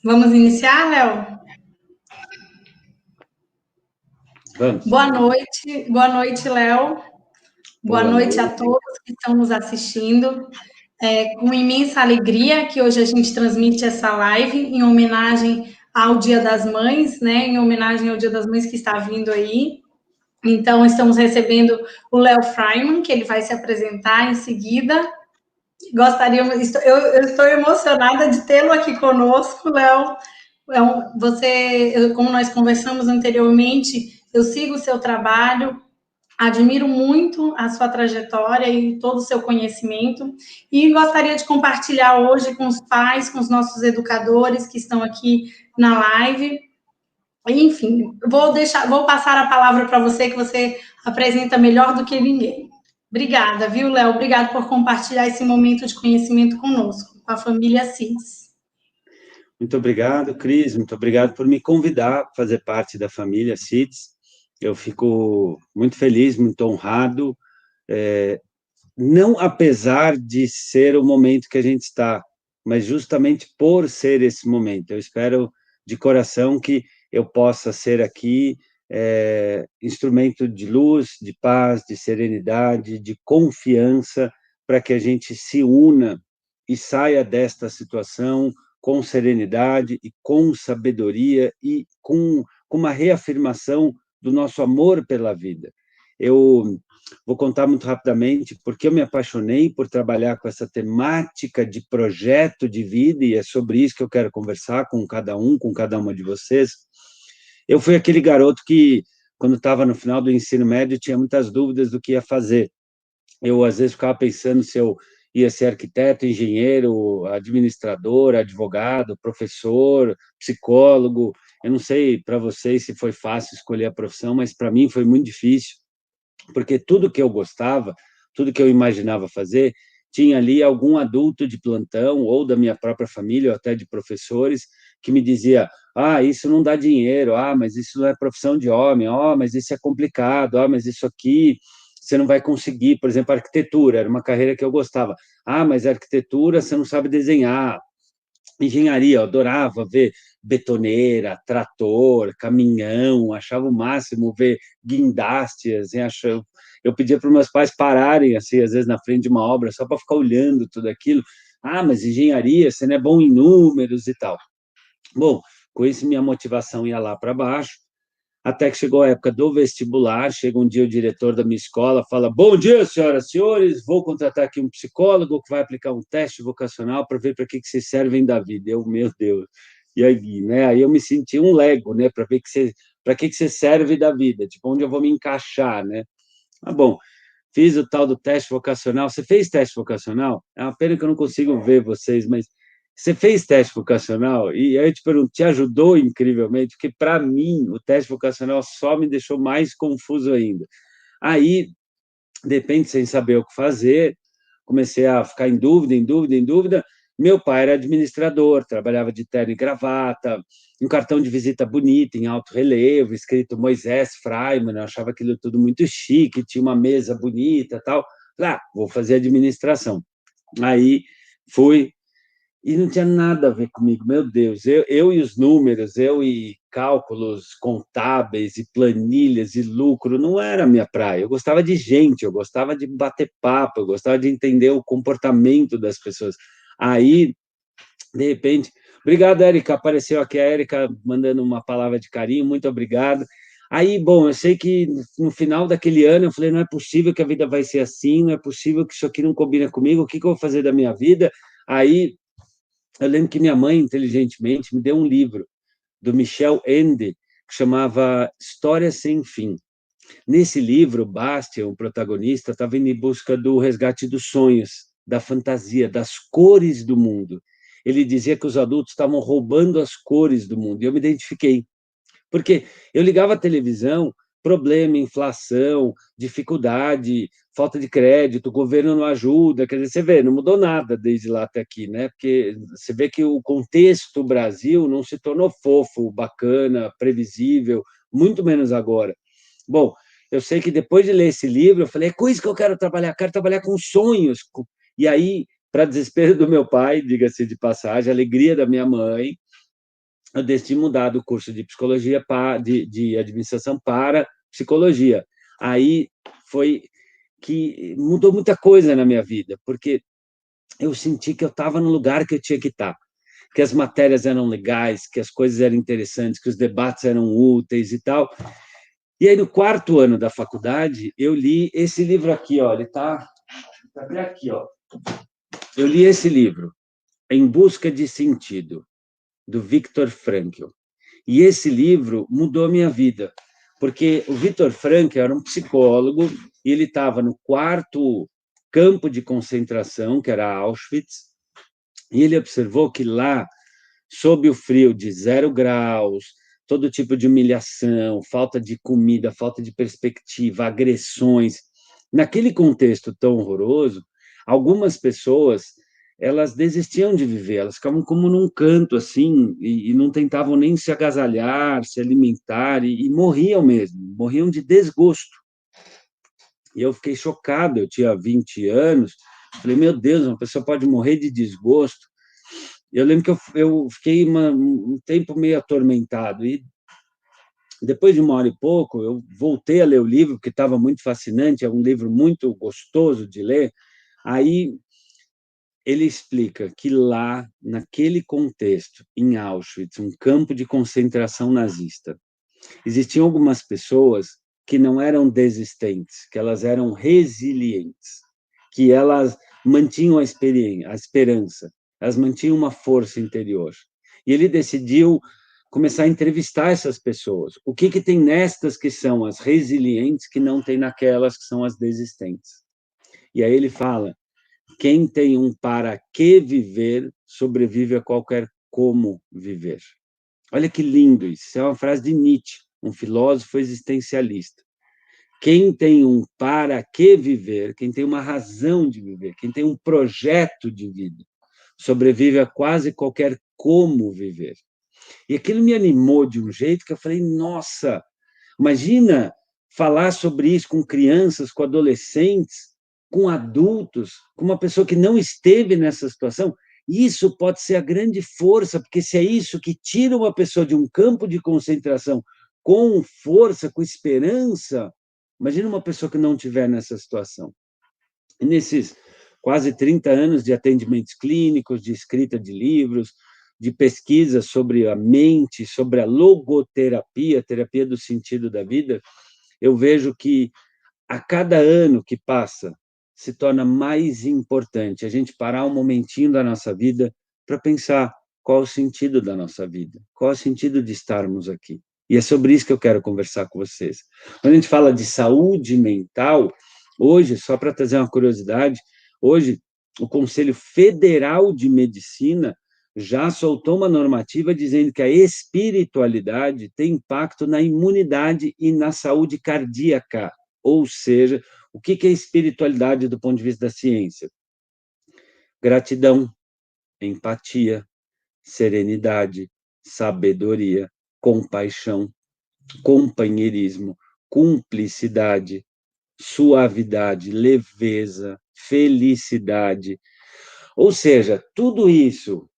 Vamos iniciar, Léo? Vamos. Boa noite, Léo. Boa noite a todos que estão nos assistindo. É com imensa alegria que hoje a gente transmite essa live em homenagem ao Dia das Mães, né? Em homenagem ao Dia das Mães que está vindo aí. Então, estamos recebendo o Léo Freiman, que ele vai se apresentar em seguida. Eu estou emocionada de tê-lo aqui conosco, Léo. Como nós conversamos anteriormente, eu sigo o seu trabalho, admiro muito a sua trajetória e todo o seu conhecimento e gostaria de compartilhar hoje com os pais, com os nossos educadores que estão aqui na live. Enfim, vou passar a palavra para você, que você apresenta melhor do que ninguém. Obrigada, viu, Léo? Obrigado por compartilhar esse momento de conhecimento conosco, com a família CIDS. Muito obrigado, Cris. Muito obrigado por me convidar a fazer parte da família CIDS. Eu fico muito feliz, muito honrado, não apesar de ser o momento que a gente está, mas justamente por ser esse momento. Eu espero de coração que eu possa ser aqui instrumento de luz, de paz, de serenidade, de confiança, para que a gente se una e saia desta situação com serenidade e com sabedoria e com uma reafirmação do nosso amor pela vida. Eu vou contar muito rapidamente porque eu me apaixonei por trabalhar com essa temática de projeto de vida, e é sobre isso que eu quero conversar com cada uma de vocês. Eu fui aquele garoto que, quando estava no final do ensino médio, tinha muitas dúvidas do que ia fazer. Eu, às vezes, ficava pensando se eu ia ser arquiteto, engenheiro, administrador, advogado, professor, psicólogo. Eu não sei para vocês se foi fácil escolher a profissão, mas para mim foi muito difícil, porque tudo que eu gostava, tudo que eu imaginava fazer, tinha ali algum adulto de plantão, ou da minha própria família, ou até de professores, que me dizia: ah, isso não dá dinheiro, ah, mas isso não é profissão de homem, ó, mas isso é complicado, ah, mas isso aqui você não vai conseguir. Por exemplo, arquitetura, era uma carreira que eu gostava. Ah, mas arquitetura você não sabe desenhar. Engenharia, eu adorava ver betoneira, trator, caminhão, achava o máximo ver guindaste, assim, eu pedia para os meus pais pararem, assim, às vezes na frente de uma obra, só para ficar olhando tudo aquilo. Ah, mas engenharia, você não é bom em números e tal. Bom, com isso minha motivação ia lá para baixo, até que chegou a época do vestibular. Chega um dia o diretor da minha escola, fala: bom dia, senhoras e senhores, vou contratar aqui um psicólogo que vai aplicar um teste vocacional para ver para que vocês servem da vida. Eu, meu Deus, e aí, né? Aí eu me senti um Lego, né? Para ver para que você serve da vida, tipo, onde eu vou me encaixar, né? Ah, bom, fiz o tal do teste vocacional. Você fez teste vocacional? É uma pena que eu não consigo ver vocês, mas você fez teste vocacional? E aí eu te pergunto, te ajudou incrivelmente? Porque, para mim, o teste vocacional só me deixou mais confuso ainda. Aí, de repente, sem saber o que fazer, comecei a ficar em dúvida, em dúvida, em dúvida. Meu pai era administrador, trabalhava de terno e gravata, um cartão de visita bonito, em alto relevo, escrito Moisés Freiman. Eu achava aquilo tudo muito chique, tinha uma mesa bonita, tal. Ah, vou fazer administração. Aí fui, e não tinha nada a ver comigo, meu Deus. Eu e os números, eu e cálculos contábeis e planilhas e lucro, não era a minha praia. Eu gostava de gente, eu gostava de bater papo, eu gostava de entender o comportamento das pessoas. Aí, de repente, obrigado, Érica, apareceu aqui a Érica mandando uma palavra de carinho, muito obrigado. Aí, bom, eu sei que no final daquele ano eu falei: não é possível que a vida vai ser assim, não é possível que isso aqui não combina comigo, o que que eu vou fazer da minha vida? Aí eu lembro que minha mãe, inteligentemente, me deu um livro do Michel Ende, que chamava História Sem Fim. Nesse livro, Bastian, o protagonista, estava indo em busca do resgate dos sonhos, da fantasia, das cores do mundo. Ele dizia que os adultos estavam roubando as cores do mundo, e eu me identifiquei. Porque eu ligava a televisão, problema, inflação, dificuldade, falta de crédito, o governo não ajuda, quer dizer, você vê, não mudou nada desde lá até aqui, né? Porque você vê que o contexto Brasil não se tornou fofo, bacana, previsível, muito menos agora. Bom, eu sei que depois de ler esse livro, eu falei: é com isso que eu quero trabalhar com sonhos. E aí, para desespero do meu pai, diga-se de passagem, alegria da minha mãe, eu decidi mudar do curso de psicologia de administração para psicologia. Aí foi que mudou muita coisa na minha vida, porque eu senti que eu estava no lugar que eu tinha que estar, que as matérias eram legais, que as coisas eram interessantes, que os debates eram úteis e tal. E aí, no 4º ano da faculdade, eu li esse livro aqui, ó, ele está até aqui, ó. Eu li esse livro, Em Busca de Sentido, do Viktor Frankl. E esse livro mudou a minha vida, porque o Viktor Frankl era um psicólogo e ele estava no 4º campo de concentração, que era Auschwitz, e ele observou que lá, sob o frio de 0 graus, todo tipo de humilhação, falta de comida, falta de perspectiva, agressões, naquele contexto tão horroroso, algumas pessoas elas desistiam de viver, elas ficavam como num canto assim e não tentavam nem se agasalhar, se alimentar e morriam mesmo, morriam de desgosto. E eu fiquei chocado, eu tinha 20 anos, falei, meu Deus, uma pessoa pode morrer de desgosto. Eu lembro que eu fiquei um tempo meio atormentado, e depois de 1 hora e pouco, eu voltei a ler o livro, porque estava muito fascinante, é um livro muito gostoso de ler. Aí ele explica que lá, naquele contexto, em Auschwitz, um campo de concentração nazista, existiam algumas pessoas que não eram desistentes, que elas eram resilientes, que elas mantinham a esperança, elas mantinham uma força interior. E ele decidiu começar a entrevistar essas pessoas. O que tem nestas que são as resilientes que não tem naquelas que são as desistentes? E aí ele fala: quem tem um para que viver, sobrevive a qualquer como viver. Olha que lindo isso, é uma frase de Nietzsche, um filósofo existencialista. Quem tem um para que viver, quem tem uma razão de viver, quem tem um projeto de vida, sobrevive a quase qualquer como viver. E aquilo me animou de um jeito que eu falei, nossa, imagina falar sobre isso com crianças, com adolescentes, com adultos, com uma pessoa que não esteve nessa situação. Isso pode ser a grande força, porque se é isso que tira uma pessoa de um campo de concentração com força, com esperança, imagina uma pessoa que não estiver nessa situação. E nesses quase 30 anos de atendimentos clínicos, de escrita de livros, de pesquisa sobre a mente, sobre a logoterapia, terapia do sentido da vida, eu vejo que a cada ano que passa se torna mais importante a gente parar um momentinho da nossa vida para pensar qual o sentido da nossa vida, qual o sentido de estarmos aqui. E é sobre isso que eu quero conversar com vocês. Quando a gente fala de saúde mental, hoje, só para trazer uma curiosidade, hoje o Conselho Federal de Medicina já soltou uma normativa dizendo que a espiritualidade tem impacto na imunidade e na saúde cardíaca. Ou seja, o que é espiritualidade do ponto de vista da ciência? Gratidão, empatia, serenidade, sabedoria, compaixão, companheirismo, cumplicidade, suavidade, leveza, felicidade. Ou seja, tudo isso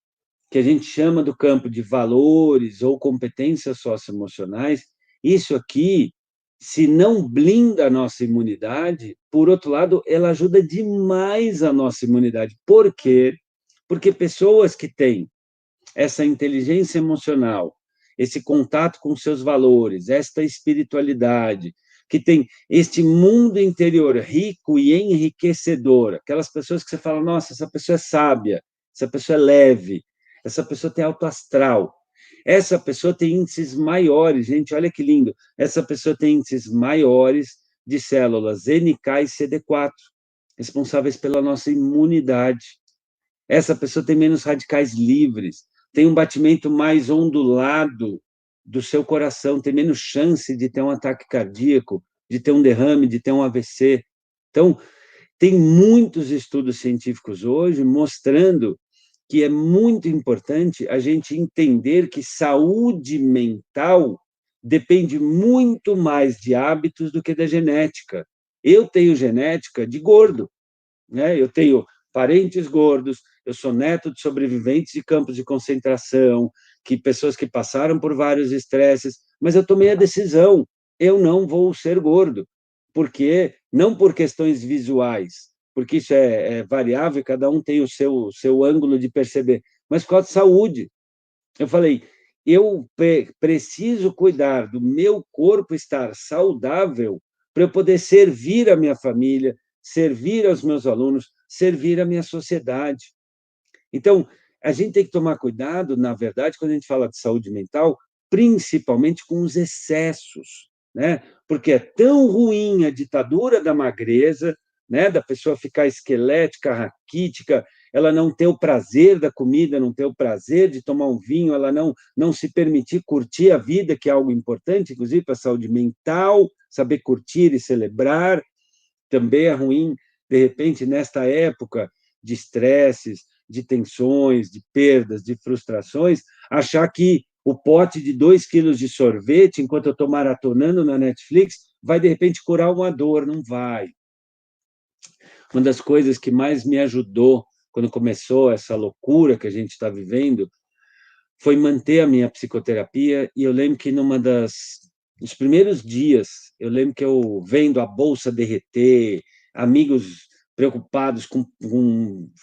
que a gente chama do campo de valores ou competências socioemocionais, isso aqui, se não blinda a nossa imunidade, por outro lado, ela ajuda demais a nossa imunidade. Por quê? Porque pessoas que têm essa inteligência emocional, esse contato com seus valores, esta espiritualidade, que tem este mundo interior rico e enriquecedor, aquelas pessoas que você fala, nossa, essa pessoa é sábia, essa pessoa é leve, essa pessoa tem alto astral, essa pessoa tem índices maiores, gente, olha que lindo, essa pessoa tem índices maiores de células NK e CD4, responsáveis pela nossa imunidade. Essa pessoa tem menos radicais livres, tem um batimento mais ondulado do seu coração, tem menos chance de ter um ataque cardíaco, de ter um derrame, de ter um AVC. Então, tem muitos estudos científicos hoje mostrando que é muito importante a gente entender que saúde mental depende muito mais de hábitos do que da genética. Eu tenho genética de gordo, né? Eu tenho parentes gordos, eu sou neto de sobreviventes de campos de concentração, que pessoas que passaram por vários estresses, mas eu tomei a decisão, eu não vou ser gordo, porque não por questões visuais, porque isso é variável, cada um tem o seu ângulo de perceber, mas por causa de saúde. Eu falei, eu preciso cuidar do meu corpo estar saudável para eu poder servir a minha família, servir aos meus alunos, servir a minha sociedade. Então, a gente tem que tomar cuidado, na verdade, quando a gente fala de saúde mental, principalmente com os excessos, né? Porque é tão ruim a ditadura da magreza, né? Da pessoa ficar esquelética, raquítica, ela não ter o prazer da comida, não ter o prazer de tomar um vinho, ela não se permitir curtir a vida, que é algo importante, inclusive para a saúde mental, saber curtir e celebrar. Também é ruim, de repente, nesta época de estresses, de tensões, de perdas, de frustrações, achar que o pote de 2 quilos de sorvete, enquanto eu estou maratonando na Netflix, vai, de repente, curar uma dor. Não vai. Uma das coisas que mais me ajudou quando começou essa loucura que a gente está vivendo foi manter a minha psicoterapia, e eu lembro que nos primeiros dias, eu lembro que eu vendo a bolsa derreter, amigos preocupados com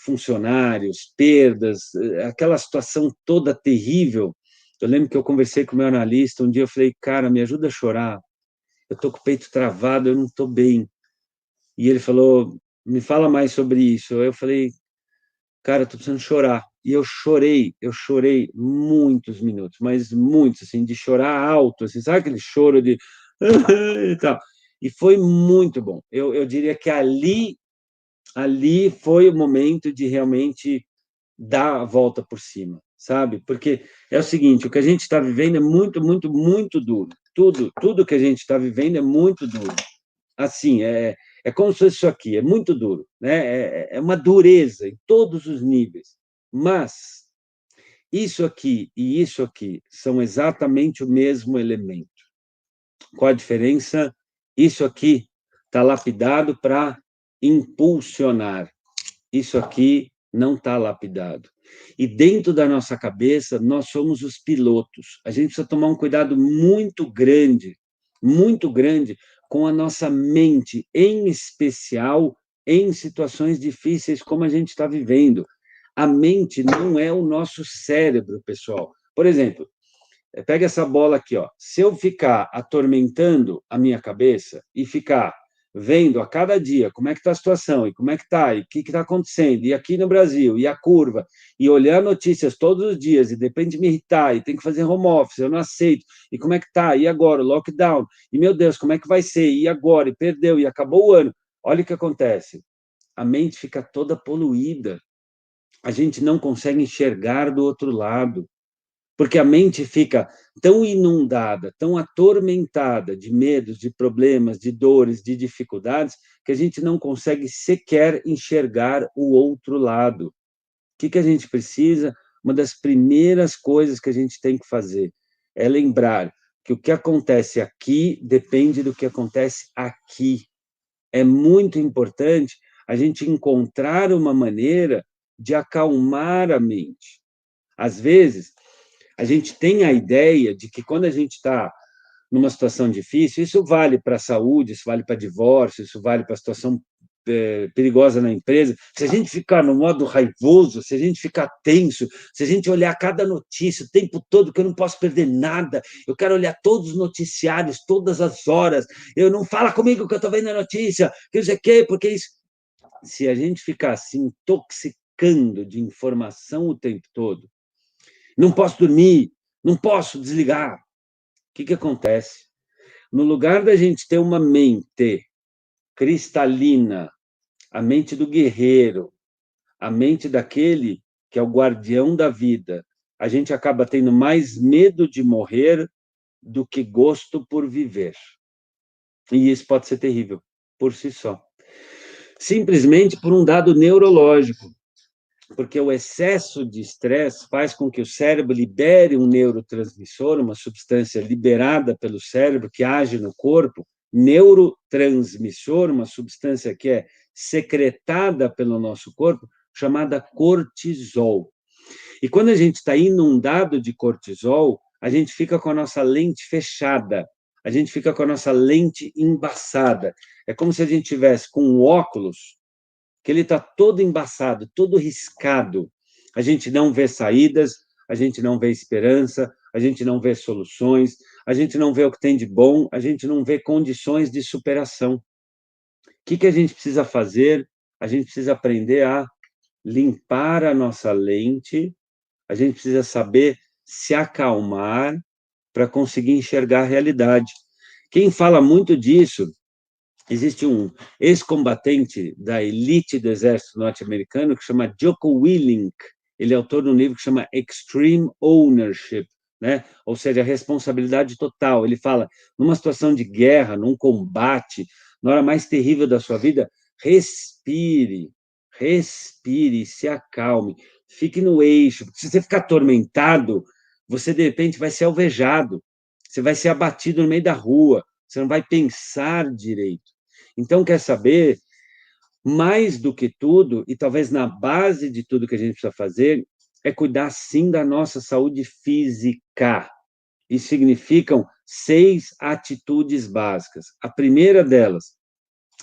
funcionários, perdas, aquela situação toda terrível. Eu lembro que eu conversei com o meu analista, um dia eu falei, cara, me ajuda a chorar, eu estou com o peito travado, eu não estou bem. E ele falou, me fala mais sobre isso. Eu falei, cara, eu tô precisando chorar. E eu chorei muitos minutos, mas muitos, assim, de chorar alto, assim, sabe aquele choro de... e tal. E foi muito bom. Eu diria que ali foi o momento de realmente dar a volta por cima, sabe? Porque é o seguinte, o que a gente está vivendo é muito, muito, muito duro. Tudo que a gente está vivendo é muito duro. Assim, é como se fosse isso aqui, é muito duro, né? É uma dureza em todos os níveis. Mas isso aqui e isso aqui são exatamente o mesmo elemento. Qual a diferença? Isso aqui está lapidado para impulsionar. Isso aqui não está lapidado. E dentro da nossa cabeça, nós somos os pilotos. A gente precisa tomar um cuidado muito grande com a nossa mente, em especial em situações difíceis como a gente está vivendo. A mente não é o nosso cérebro, pessoal. Por exemplo, pega essa bola aqui, ó. Se eu ficar atormentando a minha cabeça e ficar vendo a cada dia como é que está a situação, e como é que está, e o que está acontecendo, e aqui no Brasil, e a curva, e olhar notícias todos os dias, e depende de me irritar, e tem que fazer home office, eu não aceito, e como é que está, e agora, o lockdown, e meu Deus, como é que vai ser, e agora, e perdeu, e acabou o ano. Olha o que acontece. A mente fica toda poluída. A gente não consegue enxergar do outro lado, porque a mente fica tão inundada, tão atormentada de medos, de problemas, de dores, de dificuldades, que a gente não consegue sequer enxergar o outro lado. O que a gente precisa? Uma das primeiras coisas que a gente tem que fazer é lembrar que o que acontece aqui depende do que acontece aqui. É muito importante a gente encontrar uma maneira de acalmar a mente. Às vezes, a gente tem a ideia de que quando a gente está numa situação difícil, isso vale para a saúde, isso vale para divórcio, isso vale para a situação perigosa na empresa. Se a gente ficar no modo raivoso, se a gente ficar tenso, se a gente olhar cada notícia o tempo todo, que eu não posso perder nada, eu quero olhar todos os noticiários, todas as horas, eu não fala comigo que eu estou vendo a notícia, que eu sei o quê, porque isso... Se a gente ficar se intoxicando de informação o tempo todo, não posso dormir, não posso desligar. O que acontece? No lugar da gente ter uma mente cristalina, a mente do guerreiro, a mente daquele que é o guardião da vida, a gente acaba tendo mais medo de morrer do que gosto por viver. E isso pode ser terrível por si só. Simplesmente por um dado neurológico. Porque o excesso de estresse faz com que o cérebro libere um neurotransmissor, uma substância liberada pelo cérebro que age no corpo, neurotransmissor, uma substância que é secretada pelo nosso corpo, chamada cortisol. E quando a gente está inundado de cortisol, a gente fica com a nossa lente fechada, a gente fica com a nossa lente embaçada. É como se a gente tivesse com um óculos que ele está todo embaçado, todo riscado. A gente não vê saídas, a gente não vê esperança, a gente não vê soluções, a gente não vê o que tem de bom, a gente não vê condições de superação. O que a gente precisa fazer? A gente precisa aprender a limpar a nossa lente, a gente precisa saber se acalmar para conseguir enxergar a realidade. Quem fala muito disso, existe um ex-combatente da elite do exército norte-americano que chama Jocko Willink. Ele é autor de um livro que chama Extreme Ownership, né? Ou seja, a responsabilidade total. Ele fala, numa situação de guerra, num combate, na hora mais terrível da sua vida, respire, respire, se acalme, fique no eixo. Se você ficar atormentado, você de repente vai ser alvejado, você vai ser abatido no meio da rua, você não vai pensar direito. Então, quer saber, mais do que tudo, e talvez na base de tudo que a gente precisa fazer, é cuidar sim da nossa saúde física. E significam 6 atitudes básicas. A primeira delas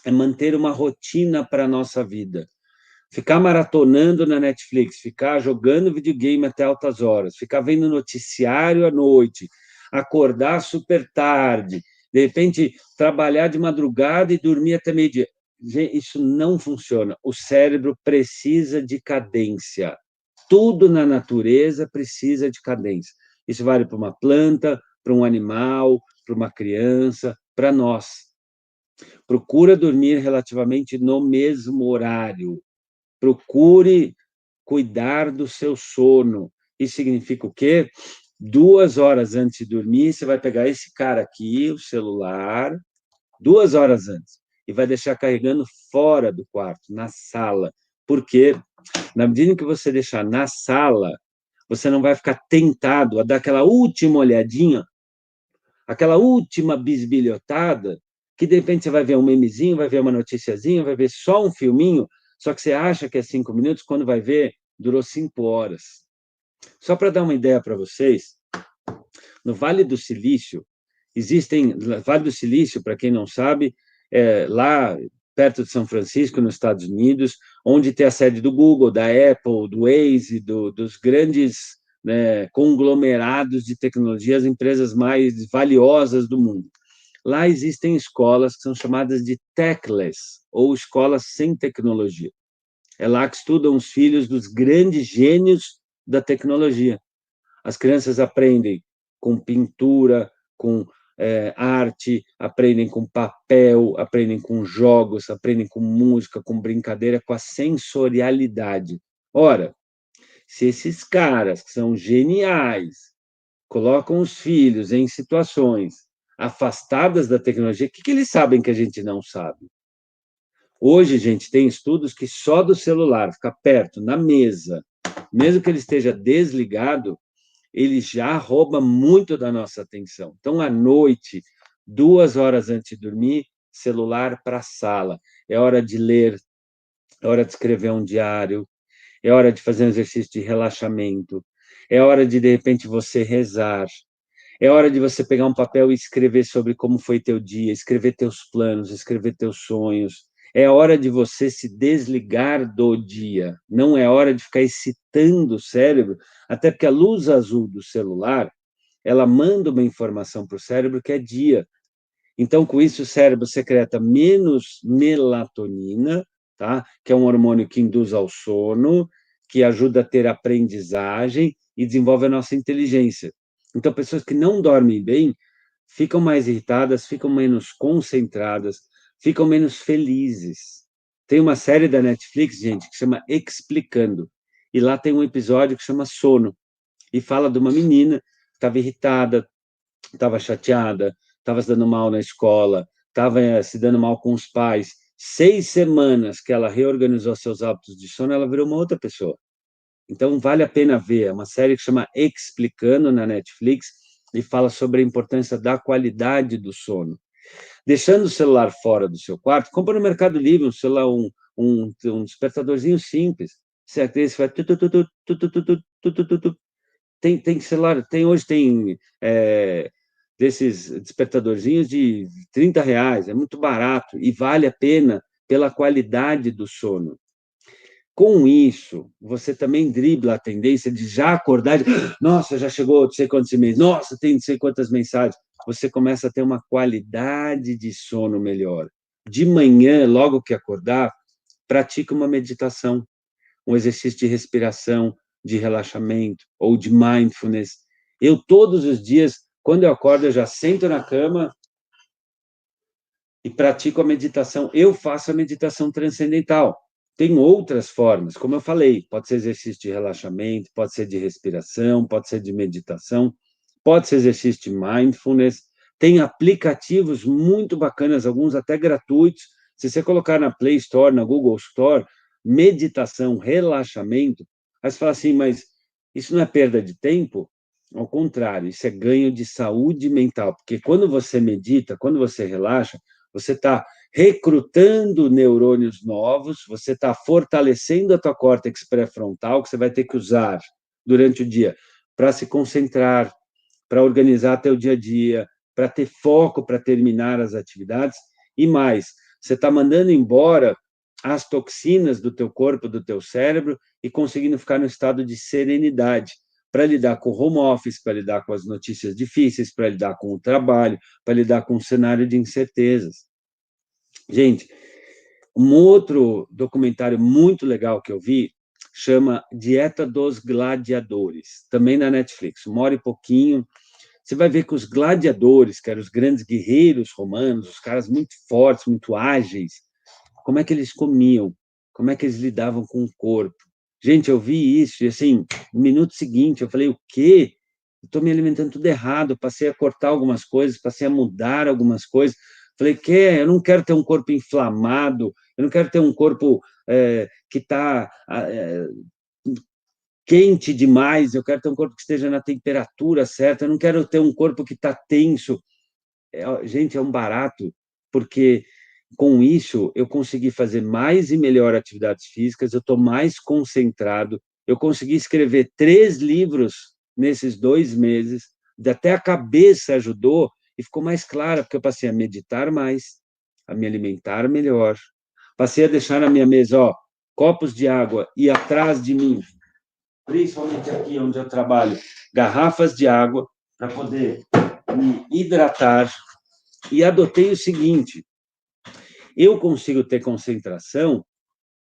é manter uma rotina para a nossa vida. Ficar maratonando na Netflix, ficar jogando videogame até altas horas, ficar vendo noticiário à noite, acordar super tarde, de repente trabalhar de madrugada e dormir até meio-dia. Isso não funciona. O cérebro precisa de cadência. Tudo na natureza precisa de cadência. Isso vale para uma planta, para um animal, para uma criança, para nós. Procura dormir relativamente no mesmo horário. Procure cuidar do seu sono. Isso significa o quê? 2 horas antes de dormir, você vai pegar esse cara aqui, o celular, 2 horas antes, e vai deixar carregando fora do quarto, na sala. Porque, na medida em que você deixar na sala, você não vai ficar tentado a dar aquela última olhadinha, aquela última bisbilhotada, que de repente você vai ver um memezinho, vai ver uma noticiazinha, vai ver só um filminho, só que você acha que é 5 minutos, quando vai ver, durou 5 horas. Só para dar uma ideia para vocês, no Vale do Silício, Vale do Silício, para quem não sabe, lá perto de São Francisco, nos Estados Unidos, onde tem a sede do Google, da Apple, do Waze, dos grandes, né, conglomerados de tecnologia, as empresas mais valiosas do mundo. Lá existem escolas que são chamadas de techless, ou escolas sem tecnologia. É lá que estudam os filhos dos grandes gênios da tecnologia. As crianças aprendem com pintura, com arte, aprendem com papel, aprendem com jogos, aprendem com música, com brincadeira, com a sensorialidade. Ora, se esses caras que são geniais colocam os filhos em situações afastadas da tecnologia, o que eles sabem que a gente não sabe? Hoje, gente, tem estudos que só do celular, ficar perto, na mesa, mesmo que ele esteja desligado, ele já rouba muito da nossa atenção. Então, à noite, 2 horas antes de dormir, celular para a sala. É hora de ler, é hora de escrever um diário, é hora de fazer um exercício de relaxamento, é hora de repente, você rezar, é hora de você pegar um papel e escrever sobre como foi teu dia, escrever teus planos, escrever teus sonhos. É hora de você se desligar do dia. Não é hora de ficar excitando o cérebro, até porque a luz azul do celular, ela manda uma informação para o cérebro que é dia. Então, com isso, o cérebro secreta menos melatonina, tá? Que é um hormônio que induz ao sono, que ajuda a ter aprendizagem e desenvolve a nossa inteligência. Então, pessoas que não dormem bem ficam mais irritadas, ficam menos concentradas, ficam menos felizes. Tem uma série da Netflix, gente, que chama Explicando. E lá tem um episódio que chama Sono. E fala de uma menina que estava irritada, estava chateada, estava se dando mal na escola, estava se dando mal com os pais. 6 semanas que ela reorganizou seus hábitos de sono, ela virou uma outra pessoa. Então, vale a pena ver. É uma série que chama Explicando na Netflix e fala sobre a importância da qualidade do sono. Deixando o celular fora do seu quarto, compra no Mercado Livre um celular, um despertadorzinho simples. certo? Esse vai... Tem celular, hoje tem desses despertadorzinhos de R$ 30, é muito barato e vale a pena pela qualidade do sono. Com isso, você também dribla a tendência de já acordar, nossa, já chegou não sei quantos e-mails, nossa, tem não sei quantas mensagens. Você começa a ter uma qualidade de sono melhor. De manhã, logo que acordar, pratica uma meditação, um exercício de respiração, de relaxamento ou de mindfulness. Eu, todos os dias, quando eu acordo, eu já sento na cama e pratico a meditação. Eu faço a meditação transcendental. Tem outras formas, como eu falei, pode ser exercício de relaxamento, pode ser de respiração, pode ser de meditação, pode ser exercício de mindfulness. Tem aplicativos muito bacanas, alguns até gratuitos. Se você colocar na Play Store, na Google Store, meditação, relaxamento, aí você fala assim, mas isso não é perda de tempo? Ao contrário, isso é ganho de saúde mental, porque quando você medita, quando você relaxa, você está recrutando neurônios novos, você está fortalecendo a tua córtex pré-frontal, que você vai ter que usar durante o dia para se concentrar, para organizar teu dia a dia, para ter foco para terminar as atividades, e mais, você está mandando embora as toxinas do teu corpo, do teu cérebro, e conseguindo ficar no estado de serenidade, para lidar com o home office, para lidar com as notícias difíceis, para lidar com o trabalho, para lidar com o cenário de incertezas. Gente, um outro documentário muito legal que eu vi chama Dieta dos Gladiadores, também na Netflix, 1 hora e pouquinho. Você vai ver que os gladiadores, que eram os grandes guerreiros romanos, os caras muito fortes, muito ágeis, como é que eles comiam, como é que eles lidavam com o corpo. Gente, eu vi isso e, assim, no minuto seguinte, eu falei, o quê? Estou me alimentando tudo errado, passei a cortar algumas coisas, passei a mudar algumas coisas. Falei, eu não quero ter um corpo inflamado, eu não quero ter um corpo que está quente demais, eu quero ter um corpo que esteja na temperatura certa, eu não quero ter um corpo que está tenso. Gente, é um barato, porque com isso eu consegui fazer mais e melhor atividades físicas, eu estou mais concentrado, eu consegui escrever 3 livros nesses 2 meses, até a cabeça ajudou e ficou mais clara, porque eu passei a meditar mais, a me alimentar melhor, passei a deixar na minha mesa, copos de água e atrás de mim, principalmente aqui onde eu trabalho, garrafas de água para poder me hidratar, e adotei o seguinte: eu consigo ter concentração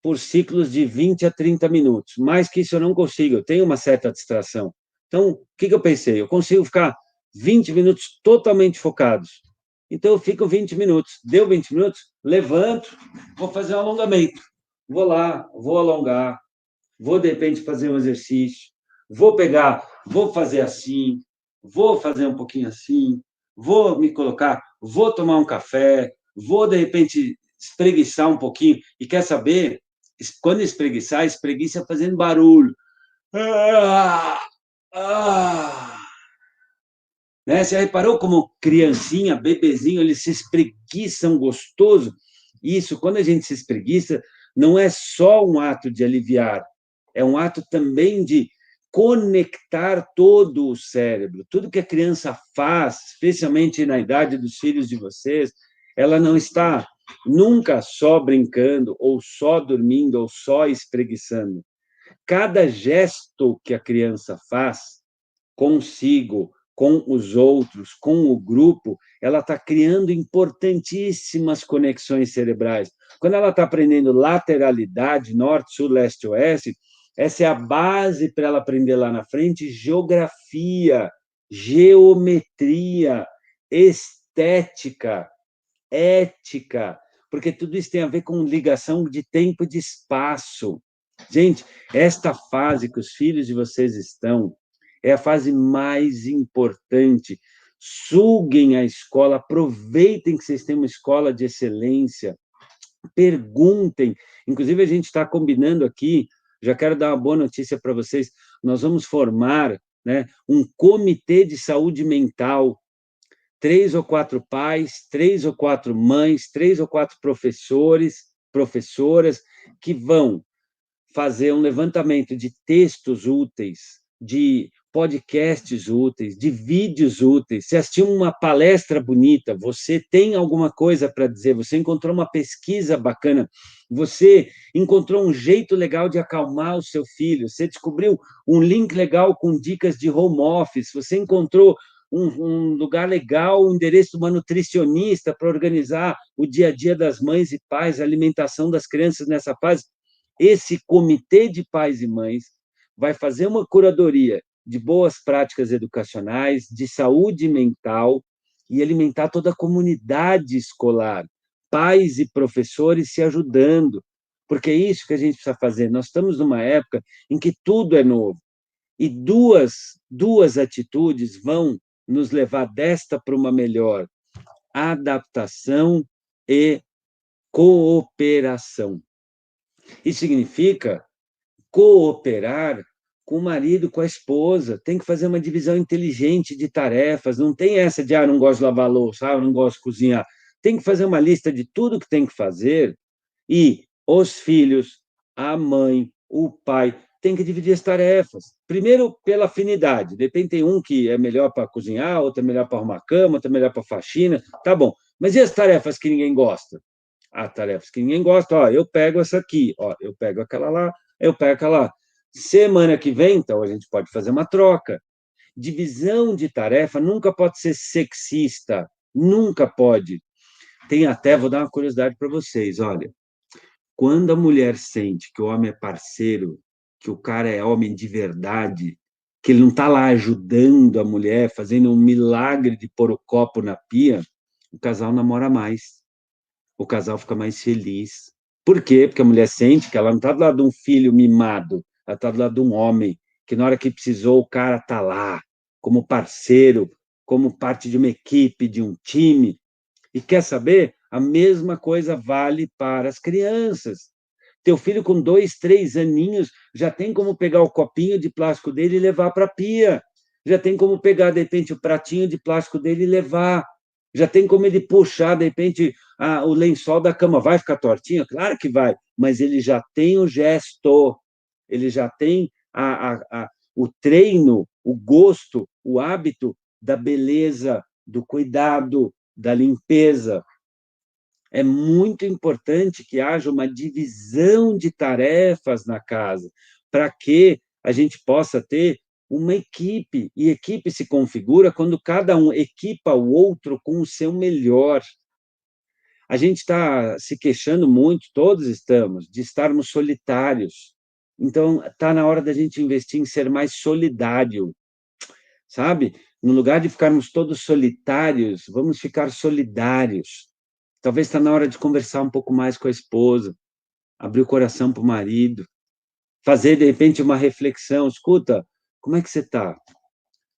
por ciclos de 20 a 30 minutos, mais que isso eu não consigo, eu tenho uma certa distração. Então, o que eu pensei? Eu consigo ficar 20 minutos totalmente focados. Então, eu fico 20 minutos. Deu 20 minutos, levanto, vou fazer um alongamento. Vou lá, vou alongar, vou, de repente, fazer um exercício, vou fazer assim, vou fazer um pouquinho assim, vou me colocar, vou tomar um café, vou, de repente, espreguiçar um pouquinho. E quer saber? Quando espreguiçar, espreguiça fazendo barulho. Ah, ah. Né? Você reparou como criancinha, bebezinho, eles se espreguiçam gostoso? Isso, quando a gente se espreguiça, não é só um ato de aliviar, é um ato também de conectar todo o cérebro. Tudo que a criança faz, especialmente na idade dos filhos de vocês, ela não está nunca só brincando, ou só dormindo, ou só espreguiçando. Cada gesto que a criança faz consigo, com os outros, com o grupo, ela está criando importantíssimas conexões cerebrais. Quando ela está aprendendo lateralidade, norte, sul, leste, oeste, essa é a base para ela aprender lá na frente geografia, geometria, estética, ética, porque tudo isso tem a ver com ligação de tempo e de espaço. Gente, esta fase que os filhos de vocês estão é a fase mais importante. Suguem a escola, aproveitem que vocês têm uma escola de excelência, perguntem. Inclusive, a gente está combinando aqui, já quero dar uma boa notícia para vocês, nós vamos formar, né, um comitê de saúde mental, 3 ou 4 pais, 3 ou 4 mães, 3 ou 4 professores, professoras, que vão fazer um levantamento de textos úteis, de podcasts úteis, de vídeos úteis. Você assistiu uma palestra bonita, você tem alguma coisa para dizer, você encontrou uma pesquisa bacana, você encontrou um jeito legal de acalmar o seu filho, você descobriu um link legal com dicas de home office, você encontrou um lugar legal, um endereço de uma nutricionista para organizar o dia a dia das mães e pais, a alimentação das crianças nessa fase. Esse comitê de pais e mães vai fazer uma curadoria de boas práticas educacionais, de saúde mental e alimentar toda a comunidade escolar, pais e professores se ajudando, porque é isso que a gente precisa fazer. Nós estamos numa época em que tudo é novo, e duas atitudes vão nos levar desta para uma melhor: adaptação e cooperação. Isso significa cooperar com o marido, com a esposa, tem que fazer uma divisão inteligente de tarefas, não tem essa de, não gosto de lavar louça, não gosto de cozinhar. Tem que fazer uma lista de tudo que tem que fazer e os filhos, a mãe, o pai, tem que dividir as tarefas. Primeiro, pela afinidade. De repente, tem um que é melhor para cozinhar, outro é melhor para arrumar a cama, outro é melhor para faxina. Tá bom. Mas e as tarefas que ninguém gosta? As tarefas que ninguém gosta, eu pego essa aqui, eu pego aquela lá, eu pego aquela lá. Semana que vem, então, a gente pode fazer uma troca. Divisão de tarefa nunca pode ser sexista, nunca pode. Tem até, vou dar uma curiosidade para vocês, olha, quando a mulher sente que o homem é parceiro, que o cara é homem de verdade, que ele não está lá ajudando a mulher, fazendo um milagre de pôr o copo na pia, o casal namora mais, o casal fica mais feliz. Por quê? Porque a mulher sente que ela não está do lado de um filho mimado, ela está do lado de um homem, que na hora que precisou, o cara está lá, como parceiro, como parte de uma equipe, de um time. E quer saber? A mesma coisa vale para as crianças. Teu filho com 2, 3 aninhos já tem como pegar o copinho de plástico dele e levar para a pia. Já tem como pegar, de repente, o pratinho de plástico dele e levar. Já tem como ele puxar, de repente, o lençol da cama. Vai ficar tortinho? Claro que vai, mas ele já tem o gesto, ele já tem o treino, o gosto, o hábito da beleza, do cuidado, da limpeza. É muito importante que haja uma divisão de tarefas na casa, para que a gente possa ter uma equipe, e equipe se configura quando cada um equipa o outro com o seu melhor. A gente está se queixando muito, todos estamos, de estarmos solitários. Então, está na hora da gente investir em ser mais solidário, sabe? No lugar de ficarmos todos solitários, vamos ficar solidários. Talvez está na hora de conversar um pouco mais com a esposa, abrir o coração para o marido, fazer, de repente, uma reflexão. Escuta, como é que você está?